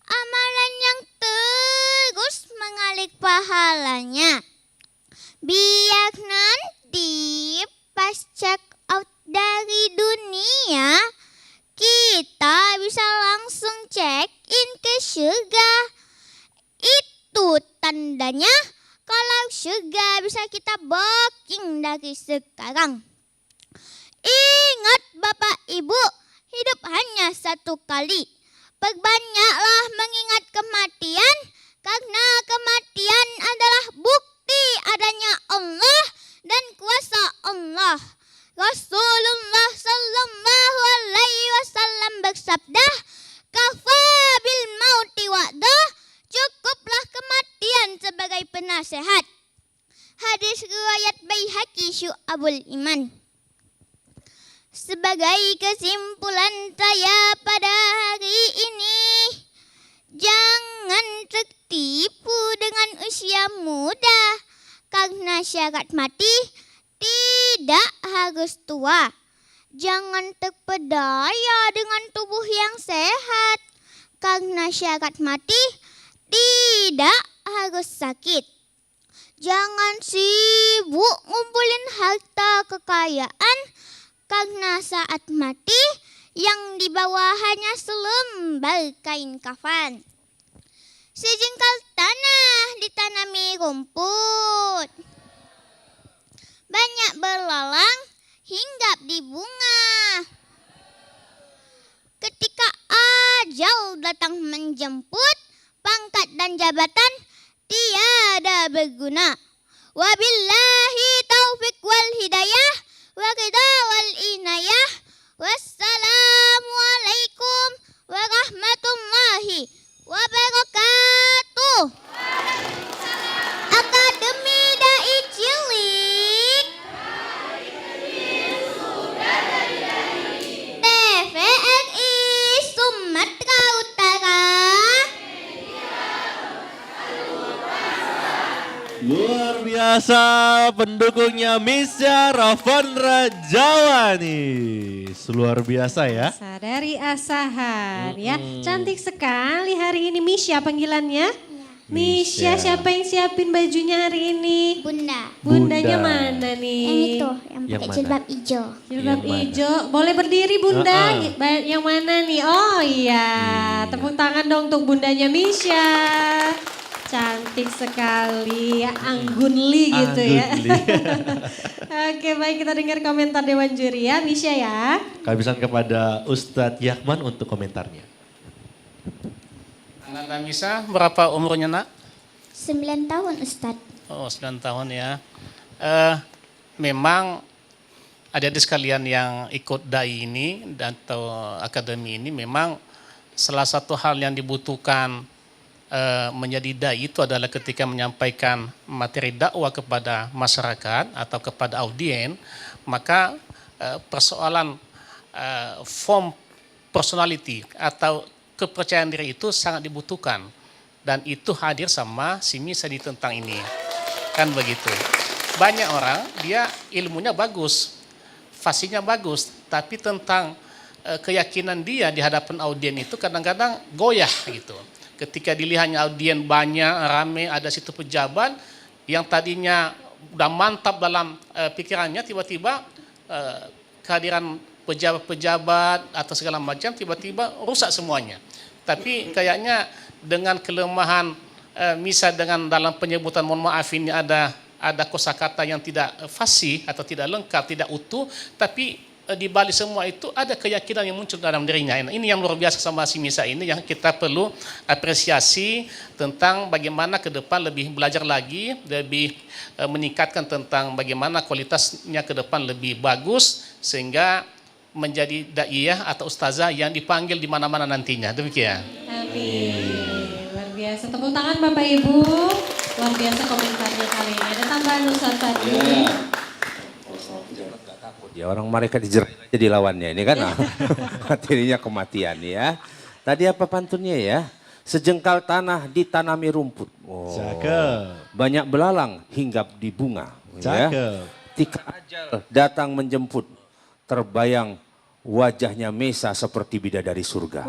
S6: Amalan yang terus mengalir pahalanya. Biar nanti pas check out dari dunia, kita bisa langsung check in ke surga. Itu tandanya kalau surga bisa kita booking dari sekarang. Ingat Bapak Ibu, hidup hanya satu kali. Perbanyaklah mengingat kematian, karena kematian adalah bukti adanya Allah dan kuasa Allah. Rasulullah sallallahu alaihi wasallam bersabda, "Kafa bil mauti wa'da," cukuplah kematian sebagai penasehat. Hadis riwayat Baihaqi Syu'abul Iman. Sebagai kesimpulan saya pada hari ini, jangan tertipu dengan usia muda, karena syarat mati tidak harus tua. Jangan terpedaya dengan tubuh yang sehat, karena syarat mati tidak harus sakit. Jangan sibuk ngumpulin harta kekayaan, karena saat mati yang dibawa hanya selembar kain kafan. Sejengkal tanah ditanami rumput, banyak berlalang hinggap di bunga. Ketika ajal datang menjemput, pangkat dan jabatan tiada berguna. Wabillahi taufik wal hidayah, wa ridha wal inayah. Wassalamualaikum warahmatullahi wabarakatuh. Akademi Dai Cilik, TVRI Sumatera Utara.
S2: Luar biasa pendukungnya Misya Ravandra Jawa nih. Luar biasa ya.
S1: Dari Asahan ya. Cantik sekali hari ini Misya panggilannya. Misya, siapa yang siapin bajunya hari ini?
S6: Bunda.
S1: Bundanya
S2: Bunda.
S1: mana nih?
S6: Yang itu, yang
S2: Yang
S6: pakai
S2: mana?
S6: jilbab hijau.
S1: Jilbab
S2: Yang mana?
S1: hijau. Boleh berdiri Bunda? Yang mana nih? Oh iya. Tepuk tangan dong untuk Bundanya Misya. Cantik sekali, anggunli gitu ya.
S2: Anggunli.
S1: Oke baik, kita dengar komentar Dewan Juri ya Misya ya.
S2: Kami pesan kepada Ustadz Yakman untuk komentarnya.
S3: Anak Misa berapa umurnya nak?
S6: 9 tahun Ustadz.
S3: Oh 9 tahun ya. Memang adik-adik sekalian yang ikut DAI ini atau akademi ini memang salah satu hal yang dibutuhkan menjadi dai itu adalah ketika menyampaikan materi dakwah kepada masyarakat atau kepada audien, maka persoalan form personality atau kepercayaan diri itu sangat dibutuhkan, dan itu hadir sama si Misa di tentang ini kan begitu. Banyak orang dia ilmunya bagus, fasihnya bagus, tapi tentang keyakinan dia di hadapan audien itu kadang-kadang goyah gitu. Ketika dilihatnya audien banyak, rame, ada situ pejabat yang tadinya udah mantap dalam pikirannya, tiba-tiba kehadiran pejabat-pejabat atau segala macam tiba-tiba rusak semuanya. Tapi kayaknya dengan kelemahan Misa dengan dalam penyebutan mohon maaf ini ada kosakata yang tidak fasih atau tidak lengkap, tidak utuh, tapi di balik semua itu ada keyakinan yang muncul dalam dirinya. Ini yang luar biasa sama si Misa ini yang kita perlu apresiasi tentang bagaimana ke depan lebih belajar lagi, lebih meningkatkan tentang bagaimana kualitasnya ke depan lebih bagus sehingga menjadi daiyah atau ustazah yang dipanggil di mana-mana nantinya. Demikian.
S1: Amin. Luar biasa. Tepuk tangan Bapak Ibu. Luar biasa komentarnya kali ini. Ada tambahan Ustaz tadi.
S4: Ya orang mereka dijerat aja dilawannya ini kan materinya kematian ya. Tadi apa pantunnya ya? Sejengkal tanah ditanami rumput. Oh.
S2: Cakep.
S4: Banyak belalang hinggap di bunga. Ya.
S2: Cakep.
S4: Ketika ajal datang menjemput, terbayang wajahnya Mesa seperti bidadari surga.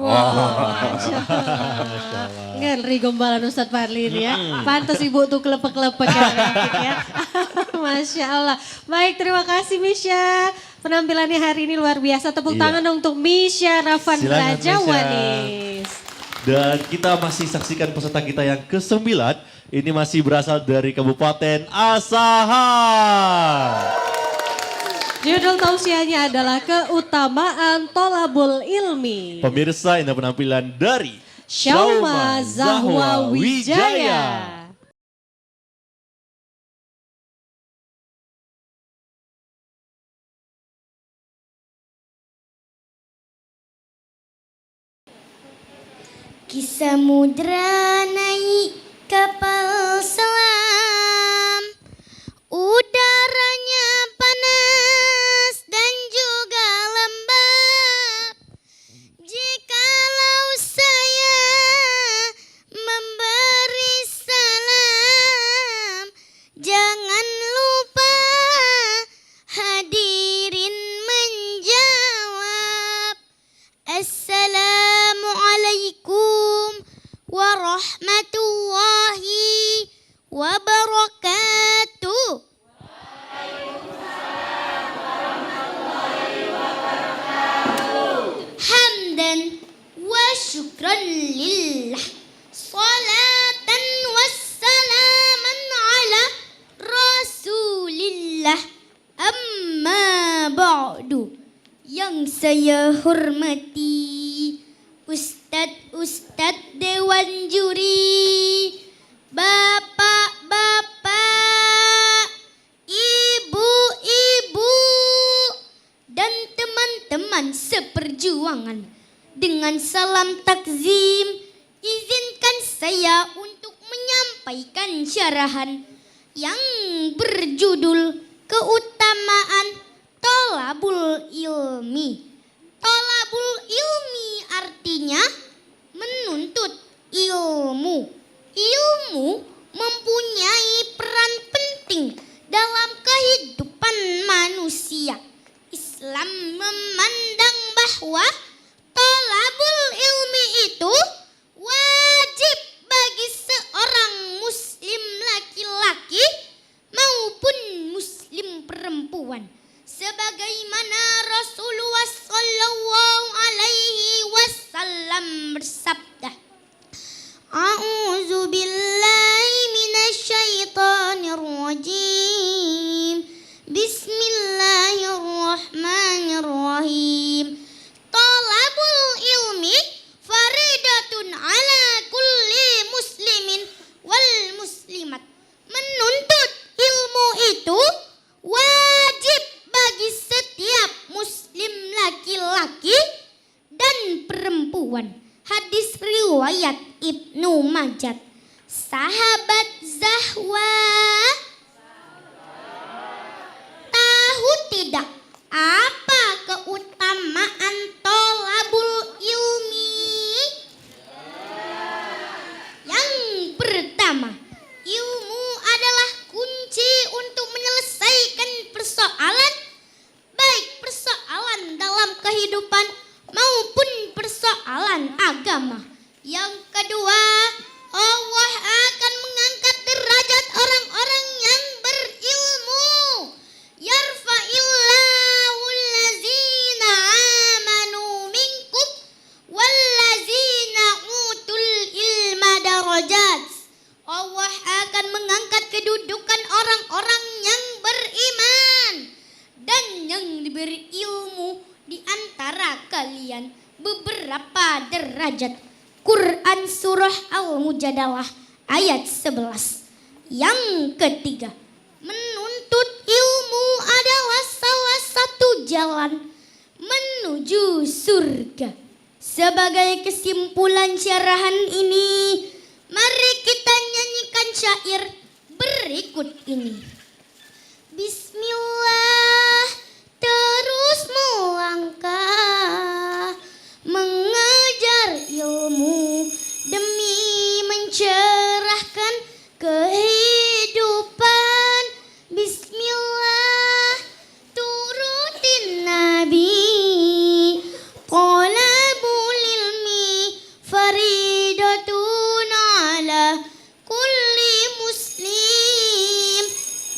S1: Ngeri gombalan Ustadz Fadli ini ya. Pantas ibu tuh kelepek-kelepek ya. Masya Allah. Baik, terima kasih Misha. Penampilannya hari ini luar biasa. Tepuk tangan dong untuk Misha Rafan
S2: Silakan,
S1: Raja
S2: Misha.
S1: Wanis.
S2: Dan kita masih saksikan peserta kita yang ke-9. Ini masih berasal dari Kabupaten Asahan.
S1: Judul tausiahnya adalah Keutamaan Tholabul Ilmi.
S2: Pemirsa, ini penampilan dari
S1: Syauma Zahwa Wijaya.
S6: Ki samudra naik kapal selam, udaranya panas dan juga lembab. Jikalau saya memberi salam, jangan lupa hadirin menjawab. Assalamualaikum warahmatullahi wabarakatuh. Hamdan wa syukran lillah, salatan wassalaman ala rasulillah. Amma ba'du, yang saya hormati Ustadz Dewan Juri, Bapak-bapak, Ibu-ibu, dan teman-teman seperjuangan. Dengan salam takzim, izinkan saya untuk menyampaikan syarahan yang berjudul Keutamaan Tholabul Ilmi. Tholabul ilmi artinya menuntut ilmu. Ilmu mempunyai peran penting dalam kehidupan manusia. Islam memandang bahwa tholabul ilmi itu wajib bagi seorang muslim laki-laki maupun muslim perempuan. Sebagaimana Rasulullah Sallallahu Alaihi Wasallam bersabda, A'udzu billahi minasyaitonir rajim. Bismillahirrahmanirrahim. Thalabul ilmi faridatun ala kulli muslimin wal muslimat. Menuntut ilmu itu wajib bagi setiap muslim laki-laki dan perempuan. Hadis riwayat Ibnu Majah. Sahabat Zahwa, tahu tidak apa keutamaan tholabul ilmi? Yang pertama, ilmu adalah kunci untuk menyelesaikan persoalan, baik persoalan dalam kehidupan maupun persoalan agama. Yang kedua, Allah akan mengangkat derajat orang-orang yang berilmu. Yarfa'illahu allazina amanu minkum wallazina utul ilma darajat. Allah akan mengangkat kedudukan orang-orang yang beriman dan yang diberi ilmu di antara kalian beberapa derajat. Quran Surah Al-Mujadalah ayat 11. Yang ketiga, menuntut ilmu adalah salah satu jalan menuju surga. Sebagai kesimpulan syarahan ini, mari kita nyanyikan syair berikut ini. Bismillah, terus melangkah mengejar ilmu demi mencerahkan kehidupan. Bismillah, turutin Nabi. Talabul ilmi faridatun ala kulli muslim.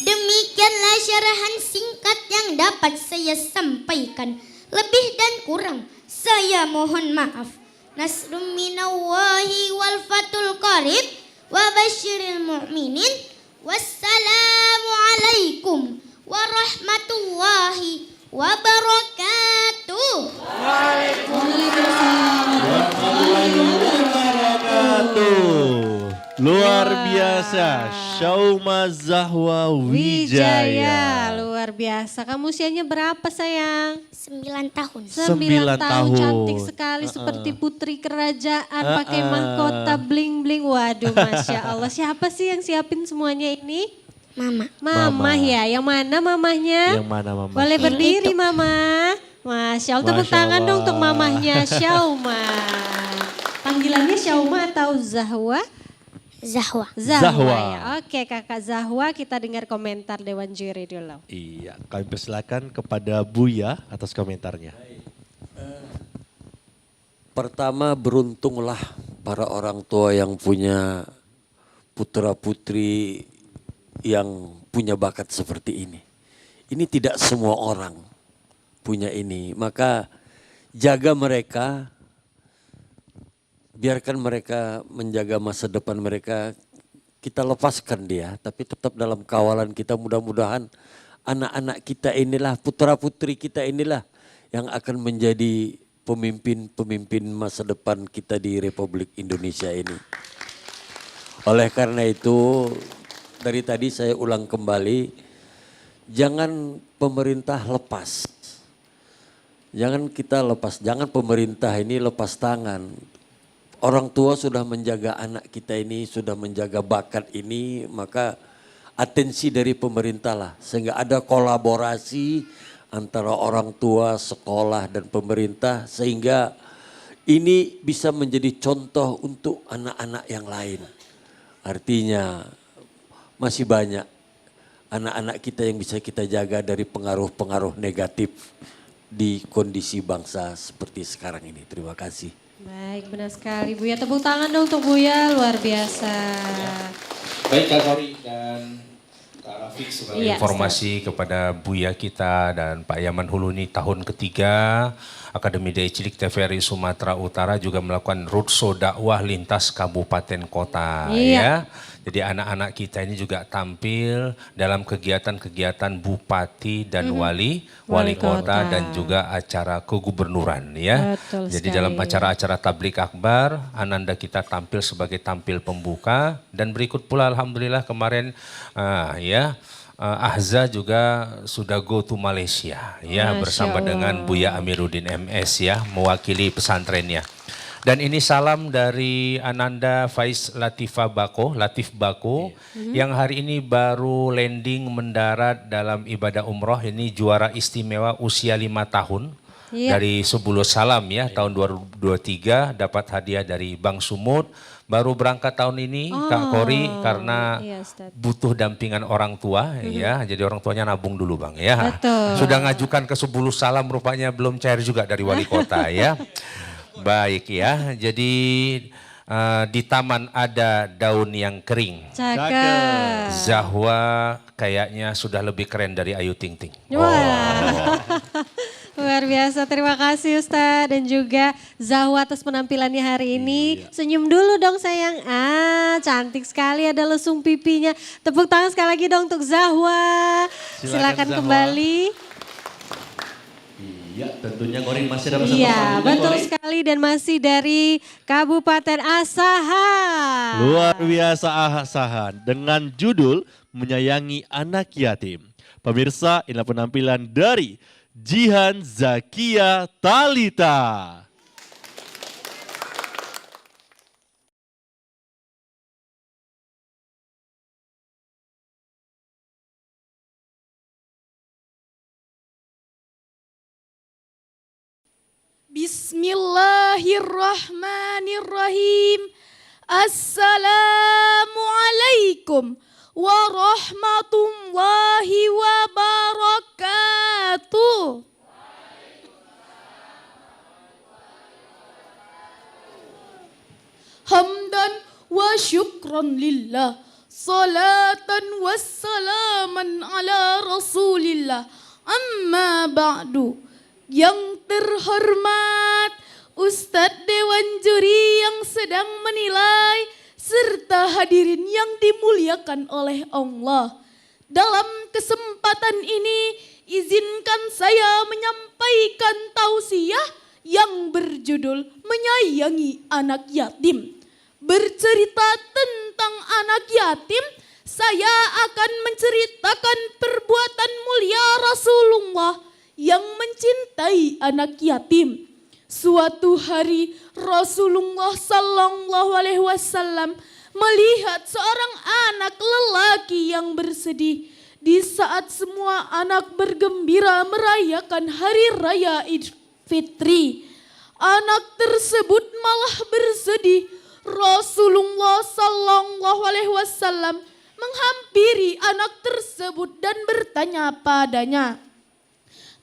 S6: Demikianlah syarahan singkat yang dapat saya sampaikan. Lebih dan kurang saya mohon maaf. Nasrum minallahi wal fatul qarib wa basyiril mu'minin. Wassalamualaikum warahmatullahi wabarakatuh.
S2: Luar biasa, Syauma Zahwa Wijaya.
S1: Luar biasa. Kamu usianya berapa sayang?
S6: 9 tahun.
S1: 9 tahun.
S2: tahun.
S1: Cantik sekali seperti putri kerajaan. Pakai mahkota bling-bling. Waduh, Masya Allah. Siapa sih yang siapin semuanya ini?
S6: Mama.
S1: Mama ya. Yang mana mamahnya?
S2: Yang mana mama?
S1: Boleh berdiri Mama. Masya Allah. Tepuk
S2: Masya
S1: tangan dong
S2: Allah.
S1: untuk mamahnya Syauma. Panggilannya Syauma atau Zahwa?
S6: Zahwa.
S2: Zahwa.
S1: Ya. Oke Kakak Zahwa, kita dengar komentar Dewan Juri dulu.
S2: Iya, kami persilakan kepada Buya atas komentarnya.
S5: Pertama, beruntunglah para orang tua yang punya putra-putri yang punya bakat seperti ini. Ini tidak semua orang punya ini. Maka jaga mereka, biarkan mereka menjaga masa depan mereka. Kita lepaskan dia, tapi tetap dalam kawalan kita. Mudah-mudahan anak-anak kita inilah, putra-putri kita inilah yang akan menjadi pemimpin-pemimpin masa depan kita di Republik Indonesia ini. Oleh karena itu, dari tadi saya ulang kembali, jangan pemerintah lepas. Jangan kita lepas, jangan pemerintah ini lepas tangan. Orang tua sudah menjaga anak kita ini, sudah menjaga bakat ini, maka atensi dari pemerintah lah. Sehingga ada kolaborasi antara orang tua, sekolah dan pemerintah. Sehingga ini bisa menjadi contoh untuk anak-anak yang lain. Artinya masih banyak anak-anak kita yang bisa kita jaga dari pengaruh-pengaruh negatif di kondisi bangsa seperti sekarang ini. Terima kasih.
S1: Baik, benar sekali Buya. Tepuk tangan dong untuk Buya, luar biasa.
S8: Baik Kak Kori dan Kak Rafiq sebagai informasi kepada Buya kita dan Pak Yaman Hulu ini tahun ketiga Akademi Dai Cilik TVRI Sumatera Utara juga melakukan roadshow dakwah lintas kabupaten kota ya. Jadi anak-anak kita ini juga tampil dalam kegiatan-kegiatan bupati dan wali kota dan juga acara kegubernuran ya.
S1: Betul
S8: Jadi
S1: sekali.
S8: dalam acara-acara tablik akbar, Ananda kita tampil sebagai tampil pembuka dan berikut pula alhamdulillah kemarin Ahza juga sudah go to Malaysia ya bersama dengan Buya Amiruddin MS ya mewakili pesantrennya. Dan ini salam dari Ananda Faiz Latif Bako yang hari ini baru landing mendarat dalam ibadah umroh. Ini juara istimewa usia 5 tahun dari Sebulus Salam ya tahun 2023 dapat hadiah dari Bank Sumut. Baru berangkat tahun ini Kak Kori karena butuh dampingan orang tua ya. Jadi orang tuanya nabung dulu Bang ya.
S1: Betul.
S8: Sudah ngajukan ke Sebulus Salam rupanya belum cair juga dari wali kota ya. Baik ya, jadi di taman ada daun yang kering.
S1: Cakep.
S8: Zahwa kayaknya sudah lebih keren dari Ayu Ting Ting.
S1: Wah. Luar biasa, terima kasih Ustadz dan juga Zahwa atas penampilannya hari ini. Senyum dulu dong sayang. Cantik sekali ada lesung pipinya. Tepuk tangan sekali lagi dong untuk Zahwa. Silakan
S2: Zahwa.
S1: Kembali.
S2: Iya, tentunya Korin masih dapat satu
S1: Iya,
S2: pertanyaan,
S1: betul
S2: Korin.
S1: sekali dan masih dari Kabupaten Asahan.
S2: Luar biasa Asahan dengan judul Menyayangi Anak Yatim. Pemirsa, inilah penampilan dari Jihan Zakia Talita.
S7: Bismillahirrahmanirrahim. Assalamualaikum warahmatullahi wabarakatuh. Hamdan wa syukran lillah, salatan wassalaman ala rasulillah, amma ba'du. Yang terhormat Ustadz Dewan Juri yang sedang menilai serta hadirin yang dimuliakan oleh Allah. Dalam kesempatan ini izinkan saya menyampaikan tausiah yang berjudul Menyayangi Anak Yatim. Bercerita tentang anak yatim, saya akan menceritakan perbuatan mulia Rasulullah yang mencintai anak yatim. Suatu hari Rasulullah Sallallahu Alaihi Wasallam melihat seorang anak lelaki yang bersedih di saat semua anak bergembira merayakan hari raya Idul Fitri. Anak tersebut malah bersedih. Rasulullah Sallallahu Alaihi Wasallam menghampiri anak tersebut dan bertanya padanya.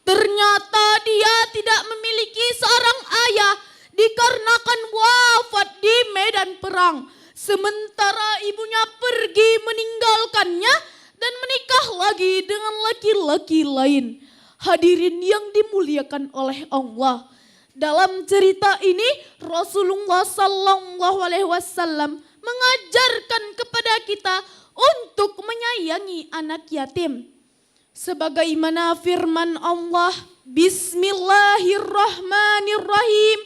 S7: Ternyata dia tidak memiliki seorang ayah dikarenakan wafat di medan perang. Sementara ibunya pergi meninggalkannya dan menikah lagi dengan laki-laki lain. Hadirin yang dimuliakan oleh Allah. Dalam cerita ini Rasulullah Sallallahu Alaihi Wasallam mengajarkan kepada kita untuk menyayangi anak yatim. Sebagaimana firman Allah, Bismillahirrahmanirrahim.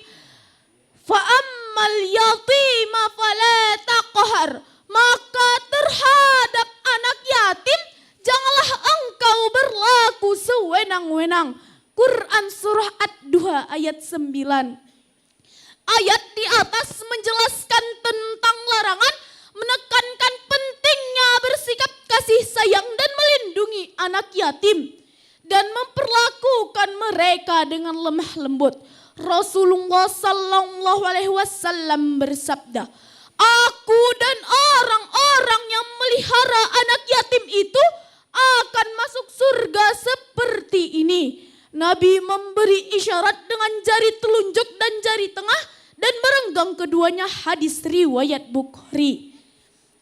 S7: Fa'ammal yatima fala taqhar. Maka terhadap anak yatim janganlah engkau berlaku sewenang-wenang. Quran Surah Ad-Duha ayat 9. Ayat di atas menjelaskan tentang larangan, menekankan pentingnya bersikap kasih sayang dan melindungi anak yatim dan memperlakukan mereka dengan lemah lembut. Rasulullah Sallallahu Alaihi Wasallam bersabda, aku dan orang-orang yang melihara anak yatim itu akan masuk surga seperti ini. Nabi memberi isyarat dengan jari telunjuk dan jari tengah dan merenggang keduanya, hadis riwayat Bukhari.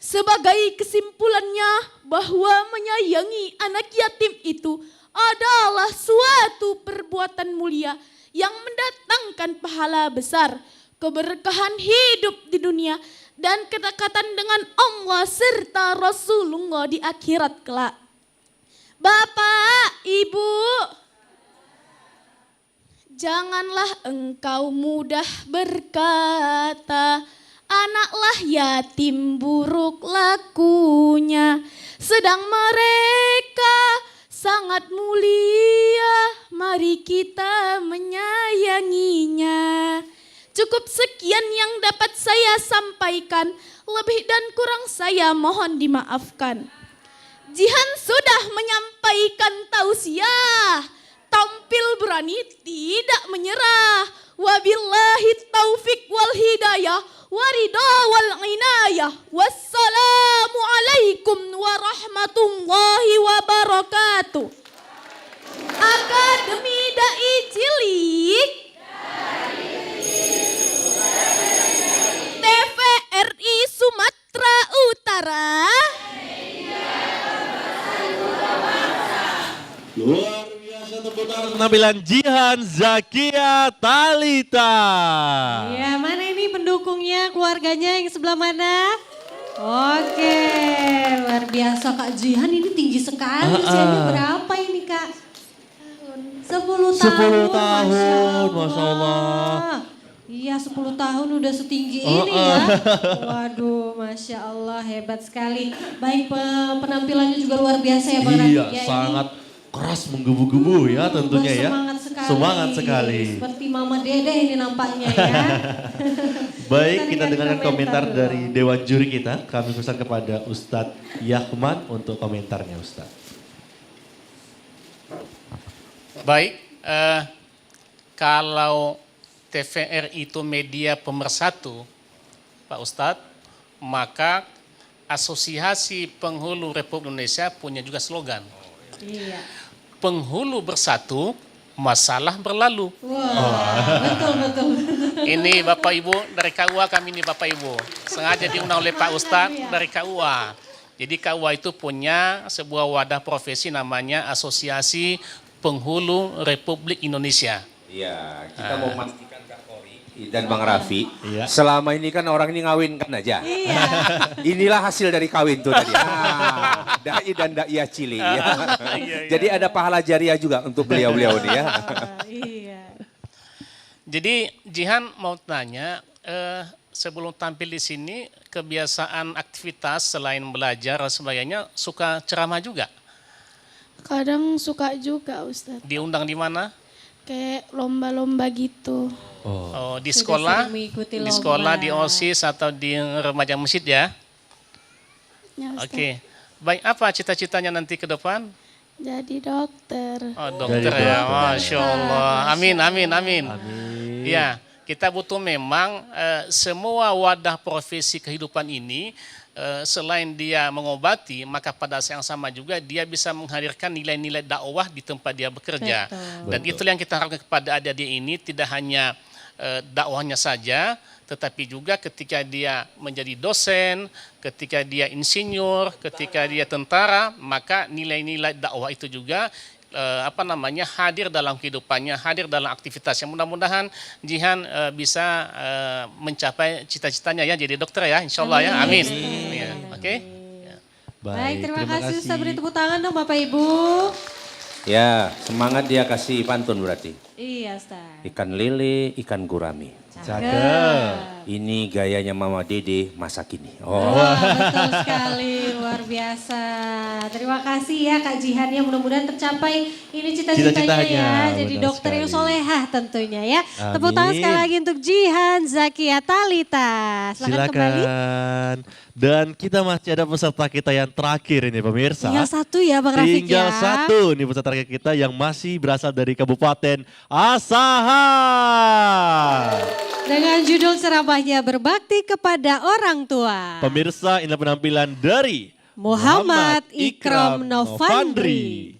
S7: Sebagai kesimpulannya bahwa menyayangi anak yatim itu adalah suatu perbuatan mulia yang mendatangkan pahala besar, keberkahan hidup di dunia dan kedekatan dengan Allah serta Rasulullah di akhirat kelak. Bapak, Ibu, janganlah engkau mudah berkata, anaklah yatim buruk lakunya, sedang mereka sangat mulia, mari kita menyayanginya. Cukup sekian yang dapat saya sampaikan, lebih dan kurang saya mohon dimaafkan. Jihan sudah menyampaikan tausiah, tampil berani tidak menyerah. Wabillahi taufik wal hidayah waridha wal inayah. Wassalamualaikum warahmatullahi wabarakatuh. Akademi Dai Cilik TVRI Sumatera Utara.
S2: Luar biasa tepuk tangan penampilan Jihan Zakia Talita.
S1: Ya, mana ini pendukungnya, keluarganya yang sebelah mana? Oke, luar biasa Kak Jihan, ini tinggi sekali. Usianya berapa ini Kak? 10 tahun.
S2: Masya Allah.
S1: Iya, 10 tahun udah setinggi ini ya. Waduh, Masya Allah, hebat sekali. Baik, penampilannya juga luar biasa ya Bang Rafiq.
S2: Iya,
S1: Ya,
S2: sangat keras menggebu-gebu ya tentunya ya.
S1: Semangat sekali.
S2: Semangat sekali.
S1: Seperti Mama Dede ini nampaknya ya.
S2: Baik, kita dengarkan komentar dari Dewan Juri kita. Kami pesan kepada Ustadz Yahman untuk komentarnya Ustadz.
S3: Baik, kalau TVRI itu media pemersatu, Pak Ustadz, maka Asosiasi Penghulu Republik Indonesia punya juga slogan.
S1: Iya.
S3: Penghulu bersatu, masalah berlalu.
S1: Betul.
S3: Ini Bapak Ibu dari KUA, kami ini Bapak Ibu. Sengaja diundang oleh Pak Ustadz dari KUA. Jadi KUA itu punya sebuah wadah profesi namanya Asosiasi Penghulu Republik Indonesia.
S4: Iya, kita mau memastikan Kak Kori dan Bang Raffi, selama ini kan orang ini ngawinkan aja.
S1: Iya.
S4: Inilah hasil dari kawin tuh tadi. Dai dan Daiyah Cili. Ya. Jadi ada pahala jariah juga untuk beliau-beliau ini ya.
S1: Iya.
S3: Jadi Jihan mau tanya, sebelum tampil di sini, kebiasaan aktivitas selain belajar dan sebagainya, suka ceramah juga?
S7: Kadang suka juga Ustadz.
S3: Diundang di mana?
S7: Kayak lomba-lomba gitu.
S3: Oh, di
S1: Sudah
S3: sekolah,
S1: sering mengikuti
S3: di
S1: lomba.
S3: sekolah, di OSIS atau di remaja masjid ya?
S7: Ya, Ustadz.
S3: Oke. Baik, apa cita-citanya nanti ke depan?
S7: Jadi dokter.
S3: Oh, dokter ya, Masya Allah. Amin. Ya, kita butuh memang semua wadah profesi kehidupan ini, selain dia mengobati, maka pada saat yang sama juga dia bisa menghadirkan nilai-nilai dakwah di tempat dia bekerja.
S1: Betul.
S3: Dan itulah yang kita harapkan kepada adik-adik ini, tidak hanya dakwahnya saja, tetapi juga ketika dia menjadi dosen, ketika dia insinyur, ketika dia tentara, maka nilai-nilai dakwah itu juga hadir dalam kehidupannya, hadir dalam aktivitasnya. Mudah-mudahan Jihan bisa mencapai cita-citanya ya, jadi dokter ya, insya Allah ya, amin. Ya, oke.
S1: Baik, terima kasih Ustaz, beri tepuk tangan dong Bapak Ibu.
S4: Ya, semangat dia kasih pantun berarti.
S1: Iya Ustaz.
S4: Ikan lele, ikan gurami.
S2: Cakep.
S4: Ini gayanya Mama Dede masa kini.
S1: Wah, betul sekali, luar biasa. Terima kasih ya Kak Jihan, ya mudah-mudahan tercapai ini cita-citanya
S2: Cita-citanya,
S1: ya. Jadi
S2: benar
S1: dokter yang
S2: sekali.
S1: solehah tentunya ya.
S2: Amin.
S1: Tepuk tangan sekali lagi untuk Jihan Zakia Talita. Silakan kembali.
S2: Silakan. Dan kita masih ada peserta kita yang terakhir ini pemirsa.
S1: Tinggal satu ya Bang Rafiq ya.
S2: Tinggal satu nih peserta terakhir kita yang masih berasal dari Kabupaten Asahan.
S1: Dengan judul ceramahnya Berbakti Kepada Orang Tua.
S2: Pemirsa, inilah penampilan dari
S1: Muhammad Ikram Novandri.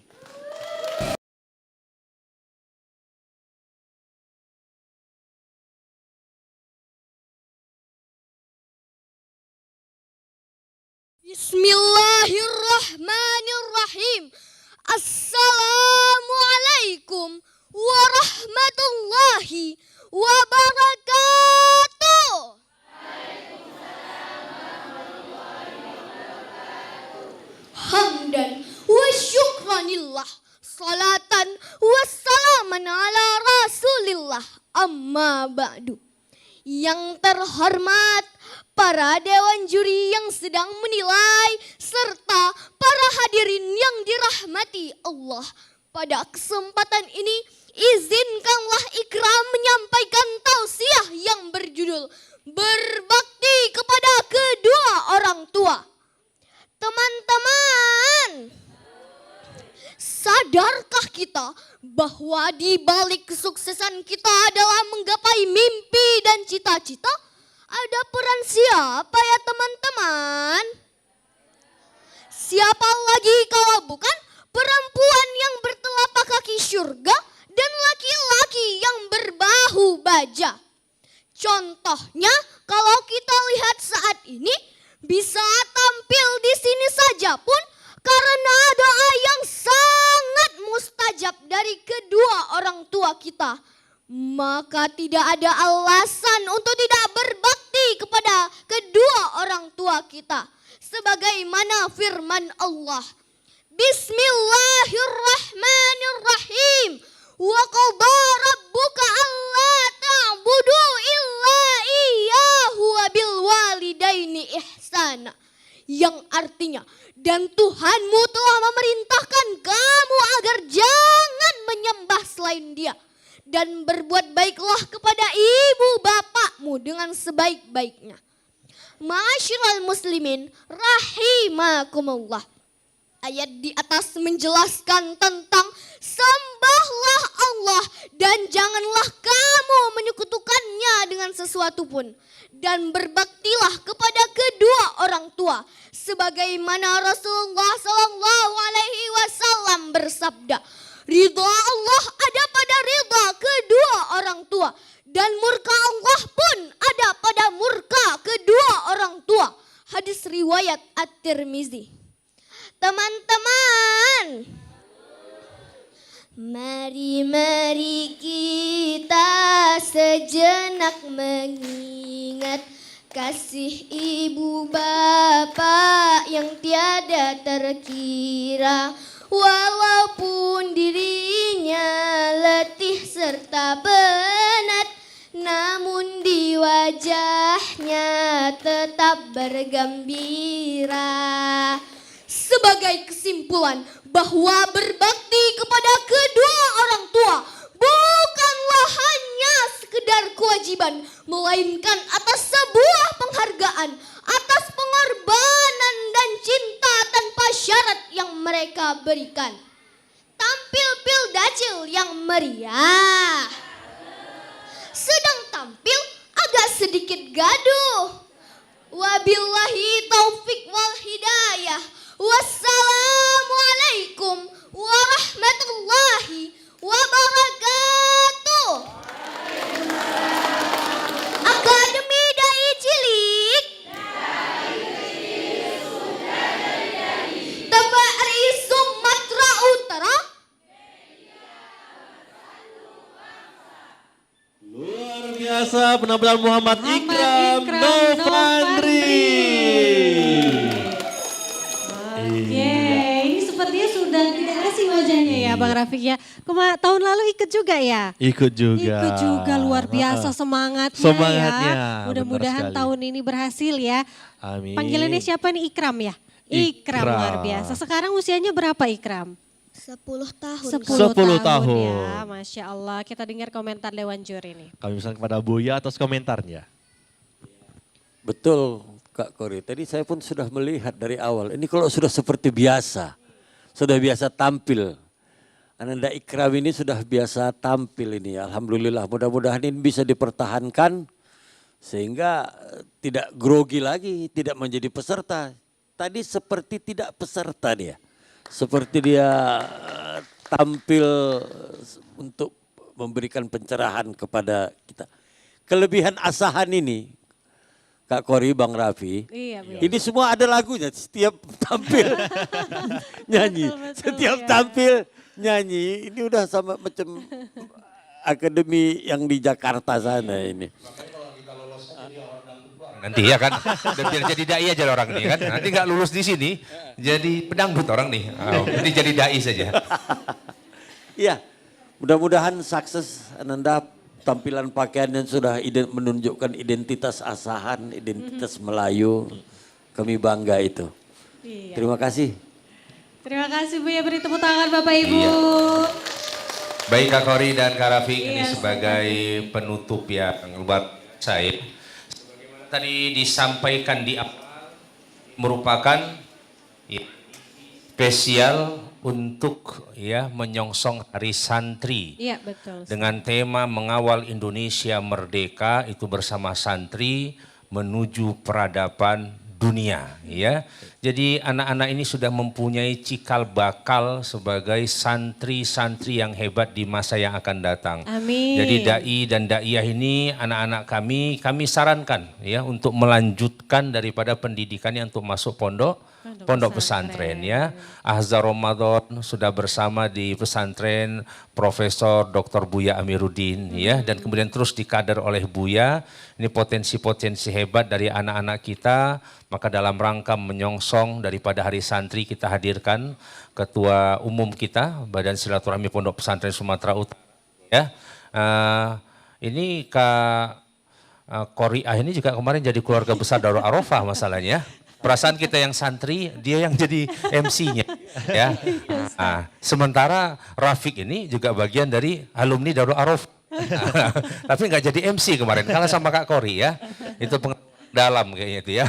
S6: Bismillahirrahmanirrahim. Assalamualaikum warahmatullahi wabarakatuh. Hamdan wa syukranillah, salatan wa salaman ala rasulillah, amma ba'du. Yang terhormat para dewan juri yang sedang menilai serta para hadirin yang dirahmati Allah. Pada kesempatan ini izinkanlah Ikram menyampaikan tausiah yang berjudul Berbakti Kepada Kedua Orang Tua. Teman-teman, sadarkah kita bahwa di balik kesuksesan kita adalah menggapai mimpi dan cita-cita? Ada peran siapa ya teman-teman? Siapa lagi kalau bukan perempuan yang bertelapak kaki surga dan laki-laki yang berbahu baja. Contohnya kalau kita lihat saat ini bisa tampil di sini saja pun karena doa yang sangat mustajab dari kedua orang tua kita. Maka tidak ada alasan untuk tidak berbakti kepada kedua orang tua kita. Sebagaimana firman Allah. Bismillahirrahmanirrahim. Wa qadha rabbuka alla ta'budu illa iyyahu wa bil walidaini ihsana. Yang artinya, dan Tuhanmu telah memerintahkan kamu agar jangan menyembah selain Dia. Dan berbuat baiklah kepada ibu bapakmu dengan sebaik-baiknya. Ma'asyiral muslimin rahimakumullah.
S7: Ayat di atas menjelaskan tentang sembahlah Allah dan janganlah kamu menyekutukannya dengan sesuatu pun. Dan berbaktilah kepada kedua orang tua. Sebagaimana Rasulullah SAW bersabda, ridha Allah ada pada ridha kedua orang tua. Dan murka Allah pun ada pada murka kedua orang tua. Hadis riwayat At-Tirmizi. Teman-teman, mari kita sejenak mengingat kasih ibu bapak yang tiada terkira. Walaupun dirinya letih serta penat, namun di wajahnya tetap bergembira. Sebagai kesimpulan bahwa berbakti kepada kedua orang tua bukanlah hanya sekedar kewajiban, melainkan atas sebuah penghargaan, atas pengorbanan dan cinta tanpa syarat yang mereka berikan. Tampil pildacil yang meriah, sedang tampil agak sedikit gaduh. Wabillahi taufik wal hidayah. Wassalamualaikum warahmatullahi wabarakatuh. Akademi Dai Cilik TVRI Sumatera Utara.
S2: Luar biasa penampilan Muhammad Ikram Novandri.
S1: Ini sepertinya sudah tidak asing wajahnya ya Bang Rafiq ya. Tahun lalu ikut juga ya?
S2: Ikut juga.
S1: Ikut juga, luar biasa semangatnya,
S2: Semangatnya,
S1: ya. Mudah-mudahan
S2: benar sekali.
S1: tahun ini berhasil ya.
S2: Amin.
S1: Panggilannya siapa nih? Ikram ya? Ikram luar biasa. Sekarang usianya berapa Ikram?
S6: 10 tahun.
S2: 10 tahun.
S1: Ya, Masya Allah. Kita dengar komentar Dewan Juri ini.
S2: Kami misalnya kepada Buya atas komentarnya.
S5: Betul Kak Kori, tadi saya pun sudah melihat dari awal. Ini kalau sudah seperti biasa, sudah biasa tampil. Ananda Ikram ini sudah biasa tampil ini. Alhamdulillah, mudah-mudahan ini bisa dipertahankan sehingga tidak grogi lagi, tidak menjadi peserta. Tadi seperti tidak peserta dia. Seperti dia tampil untuk memberikan pencerahan kepada kita. Kelebihan Asahan ini, Kak Kori, Bang Raffi,
S1: Iya, Bu.
S5: ini semua ada lagunya. Setiap tampil nyanyi,
S1: Betul,
S5: setiap
S1: ya.
S5: tampil nyanyi. Ini udah sama macam akademi yang di Jakarta sana ini.
S8: Nanti ya kan, udah biar jadi dai aja orang nih kan. Nanti nggak lulus di sini, jadi pedangdut orang nih. Oh, nanti jadi dai saja.
S5: Iya, mudah-mudahan sukses Ananda. Tampilan pakaian yang sudah menunjukkan identitas Asahan, identitas Melayu. Kami bangga itu.
S1: Iya.
S5: Terima kasih.
S1: Terima kasih Bu ya, beri tepuk tangan Bapak Ibu.
S8: Iya. Baik Kak Kori dan Kak Rafiq, ini
S1: Iya,
S8: sebagai penutup ya buat saya. Sebagaimana tadi disampaikan di merupakan ya, spesial untuk ya menyongsong Hari Santri.
S1: Iya betul.
S8: Dengan tema mengawal Indonesia merdeka itu bersama santri menuju peradaban dunia ya. Jadi anak-anak ini sudah mempunyai cikal bakal sebagai santri-santri yang hebat di masa yang akan datang.
S1: Amin.
S8: Jadi dai dan daiyah ini anak-anak kami sarankan ya untuk melanjutkan daripada pendidikannya untuk masuk pondok pesantren ya. Ahzab Ramadan sudah bersama di pesantren Profesor Dr. Buya Amiruddin ya, dan kemudian terus dikader oleh Buya. Ini potensi-potensi hebat dari anak-anak kita, maka dalam rangka menyongsong daripada Hari Santri kita hadirkan Ketua Umum kita Badan Silaturahmi Pondok Pesantren Sumatera Utara ya. Ini Kak Koriah ini juga kemarin jadi keluarga besar Darul Arafah masalahnya. Perasaan kita yang santri, dia yang jadi MC-nya. Ya. Nah, sementara Rafiq ini juga bagian dari alumni Darul Arafah. Tapi nggak jadi MC kemarin, kalah sama Kak Kori ya. Itu dalam kayaknya itu ya.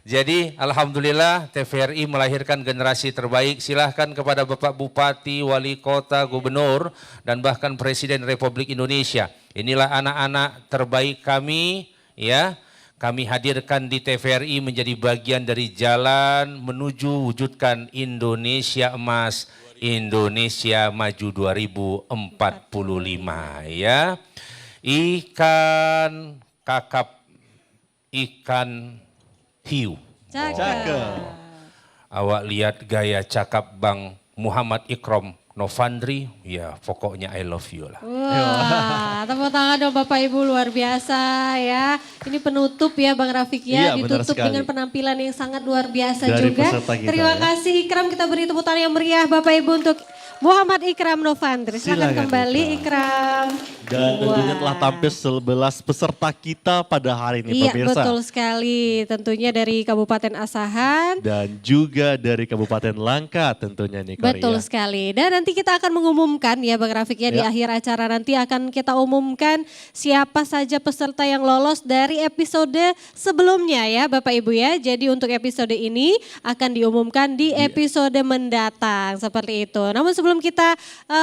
S8: Jadi alhamdulillah TVRI melahirkan generasi terbaik. Silahkan kepada Bapak Bupati, Wali Kota, Gubernur, dan bahkan Presiden Republik Indonesia. Inilah anak-anak terbaik kami ya. Kami hadirkan di TVRI menjadi bagian dari jalan menuju wujudkan Indonesia Emas, Indonesia Maju 2045 ya. Ikan kakap, ikan hiu.
S1: Cakep.
S8: Awak lihat gaya cakap Bang Muhammad Ikram Novandri, ya pokoknya I love you lah.
S1: Wah, tepuk tangan dong Bapak Ibu, luar biasa ya. Ini penutup ya Bang Rafiq ya,
S2: Iya, benar
S1: ditutup
S2: sekali.
S1: dengan penampilan yang sangat luar biasa
S2: Dari
S1: juga.
S2: peserta kita,
S1: Terima
S2: ya.
S1: kasih Ikram, kita beri tepuk tangan yang meriah Bapak Ibu untuk Muhammad Ikram Novandri. Silakan
S2: Silakan,
S1: kembali Ikram.
S2: Dan tentunya
S1: Wah.
S2: telah tampil 11 peserta kita pada hari ini
S1: Iya
S2: pemirsa.
S1: betul sekali, tentunya dari Kabupaten Asahan.
S2: Dan juga dari Kabupaten Langka tentunya nih Kori
S1: Betul
S2: ya.
S1: sekali. Dan nanti kita akan mengumumkan ya Bang Rafiq ya, di
S2: Ya.
S1: akhir acara nanti akan kita umumkan siapa saja peserta yang lolos dari episode sebelumnya ya Bapak Ibu ya. Jadi untuk episode ini akan diumumkan di episode mendatang seperti itu. Namun sebelum kita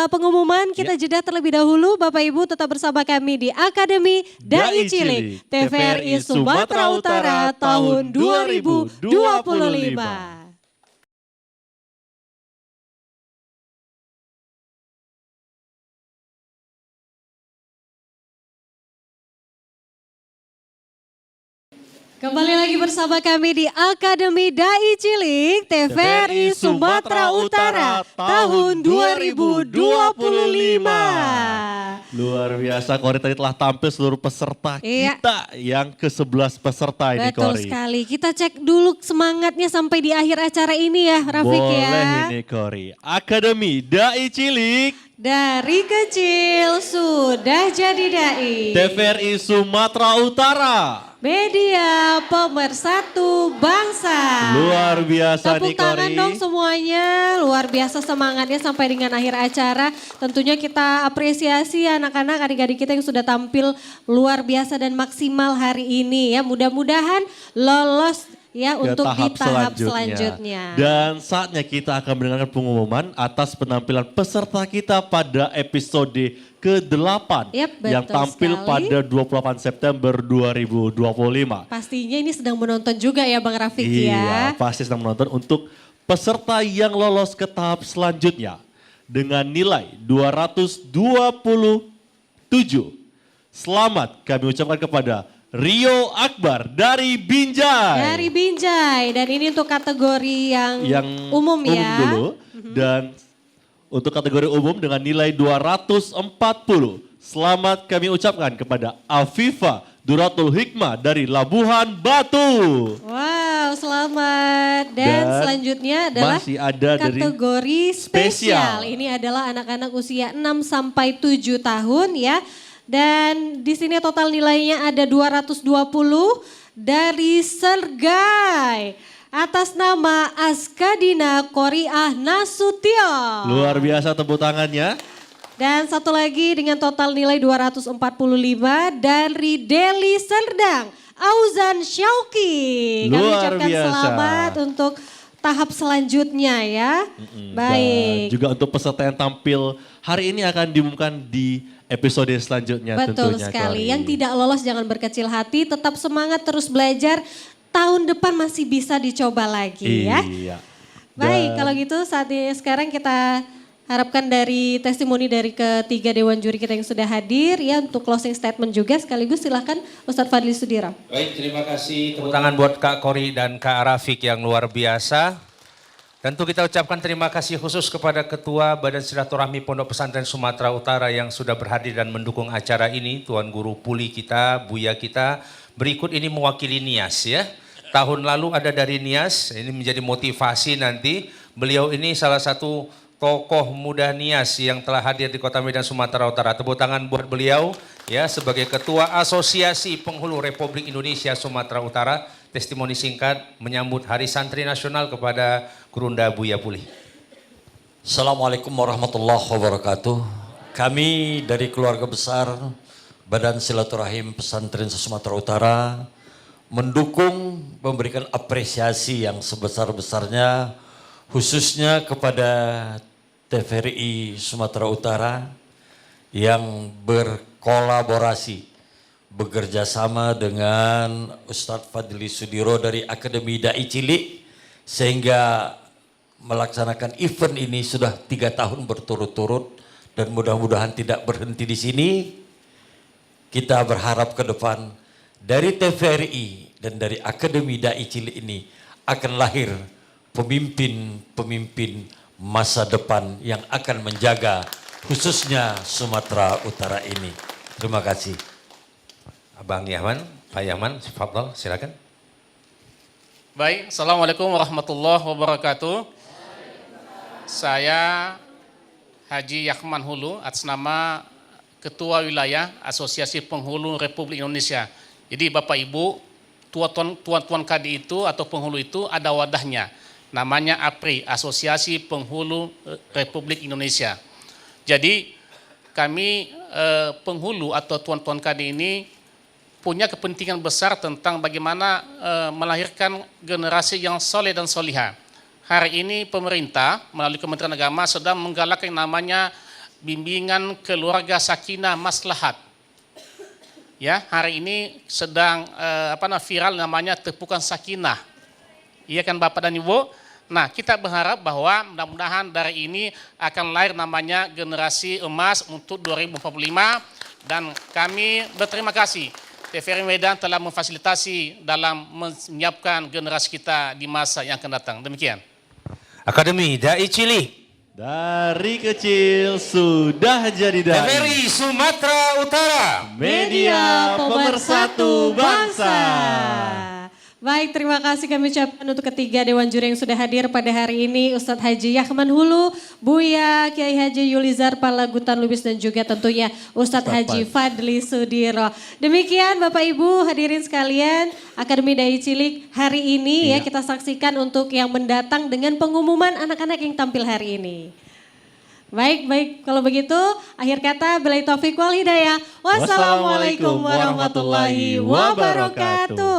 S1: pengumuman, kita jeda terlebih dahulu Bapak Ibu, tetap bersama kami di Akademi Dai Cilik TVRI Sumatera Utara tahun 2025. Kembali lagi bersama kami di Akademi Dai Cilik TVRI Sumatera Utara tahun 2025.
S2: Luar biasa Kori, tadi telah tampil seluruh peserta
S1: Iya.
S2: kita yang ke-11 peserta ini
S1: Betul
S2: Kori.
S1: sekali. Kita cek dulu semangatnya sampai di akhir acara ini ya Rafiq
S2: Boleh
S1: ya.
S2: ini Kori. Akademi Dai Cilik
S1: Dari kecil sudah jadi dai.
S2: TVRI Sumatera Utara.
S1: Media pemersatu bangsa.
S2: Luar biasa
S1: Tepuk
S2: nih
S1: tangan
S2: Kori.
S1: dong semuanya, luar biasa semangatnya sampai dengan akhir acara. Tentunya kita apresiasi anak-anak, adik-adik kita yang sudah tampil luar biasa dan maksimal hari ini ya. Mudah-mudahan lolos ya
S2: Ke
S1: untuk di tahap selanjutnya.
S2: Dan saatnya kita akan mendengarkan pengumuman atas penampilan peserta kita pada episode ke-8
S1: Yap,
S2: yang
S1: betul
S2: tampil
S1: sekali.
S2: pada 28 September 2025.
S1: Pastinya ini sedang menonton juga ya Bang Rafiq
S2: Iya,
S1: ya.
S2: pasti sedang menonton untuk peserta yang lolos ke tahap selanjutnya dengan nilai 227. Selamat kami ucapkan kepada Rio Akbar dari Binjai.
S1: Dari Binjai, dan ini untuk kategori yang umum ya.
S2: dulu. Dan untuk kategori umum dengan nilai 240. Selamat kami ucapkan kepada Afifa Duratul Hikmah dari Labuhan Batu.
S1: Wow, selamat. Dan selanjutnya adalah
S2: masih ada dari
S1: kategori
S2: spesial.
S1: spesial. Ini adalah anak-anak usia 6 sampai 7 tahun ya. Dan di sini total nilainya ada 220 dari Sergai atas nama Askadina Koriah Nasution.
S2: Luar biasa tepuk tangannya.
S1: Dan satu lagi dengan total nilai 245 dari Deli Serdang, Auzan Syauki. Kami
S2: Luar
S1: ucapkan
S2: biasa.
S1: selamat untuk tahap selanjutnya ya. Baik.
S2: Dan juga untuk peserta yang tampil hari ini akan diumumkan di episode selanjutnya
S1: Betul
S2: tentunya.
S1: sekali.
S2: Kori.
S1: Yang tidak lolos jangan berkecil hati, tetap semangat terus belajar. Tahun depan masih bisa dicoba lagi ya.
S2: Iya.
S1: Baik,
S2: Dan-
S1: kalau gitu saatnya sekarang kita harapkan dari testimoni dari ketiga dewan juri kita yang sudah hadir ya untuk closing statement juga, sekaligus silahkan Ustadz Fadli Sudira.
S8: Baik, terima kasih. Tepuk tangan buat Kak Kori dan Kak Rafiq yang luar biasa. Tentu kita ucapkan terima kasih khusus kepada Ketua Badan Silaturahmi Pondok Pesantren Sumatera Utara yang sudah berhadir dan mendukung acara ini. Tuan Guru Puli kita, Buya kita. Berikut ini mewakili Nias ya. Tahun lalu ada dari Nias, ini menjadi motivasi nanti. Beliau ini salah satu tokoh muda Nias yang telah hadir di Kota Medan, Sumatera Utara. Tepuk tangan buat beliau ya sebagai Ketua Asosiasi Penghulu Republik Indonesia Sumatera Utara. Testimoni singkat menyambut Hari Santri Nasional kepada Gurunda Buya Puli.
S5: Assalamualaikum warahmatullahi wabarakatuh. Kami dari keluarga besar Badan Silaturahim Pesantren Sumatera Utara mendukung, memberikan apresiasi yang sebesar-besarnya khususnya kepada TVRI Sumatera Utara yang berkolaborasi, bekerja sama dengan Ustadz Fadli Sudiro dari Akademi Dai Cilik sehingga melaksanakan event ini sudah 3 tahun berturut-turut dan mudah-mudahan tidak berhenti di sini. Kita berharap ke depan dari TVRI dan dari Akademi Dai Cilik ini akan lahir pemimpin-pemimpin masa depan yang akan menjaga khususnya Sumatera Utara ini. Terima kasih.
S8: Abang Yahman, Pak Yahman, Fadl, silakan.
S3: Baik, Assalamualaikum warahmatullahi wabarakatuh. Saya Haji Yahman Hulu atas nama Ketua Wilayah Asosiasi Penghulu Republik Indonesia. Jadi Bapak Ibu, tuan-tuan KD itu atau penghulu itu ada wadahnya. Namanya APRI, Asosiasi Penghulu Republik Indonesia. Jadi kami penghulu atau tuan-tuan KD ini punya kepentingan besar tentang bagaimana melahirkan generasi yang soleh dan solihah. Hari ini pemerintah melalui Kementerian Agama sedang menggalakkan yang namanya bimbingan keluarga sakinah maslahat. Ya, hari ini sedang viral namanya tepukan sakinah. Iya kan Bapak dan Ibu? Nah, kita berharap bahwa mudah-mudahan dari ini akan lahir namanya generasi emas untuk 2045 dan kami berterima kasih TVRI Medan telah memfasilitasi dalam menyiapkan generasi kita di masa yang akan datang. Demikian.
S8: Akademi Dai Cilik.
S2: Dari kecil sudah jadi dai.
S8: TVRI Sumatera Utara.
S2: Media pemersatu bangsa.
S1: Baik, terima kasih kami ucapkan untuk ketiga Dewan Juri yang sudah hadir pada hari ini. Ustadz Haji Yahman Hulu, Buya Kiai Haji Yulizar Palagutan Lubis dan juga tentunya Ustadz Haji Fadli Sudiro. Demikian Bapak Ibu hadirin sekalian, Akademi Dai Cilik hari ini ya kita saksikan untuk yang mendatang dengan pengumuman anak-anak yang tampil hari ini. Baik, kalau begitu akhir kata billahi taufiq wal hidayah. Wassalamualaikum warahmatullahi wabarakatuh.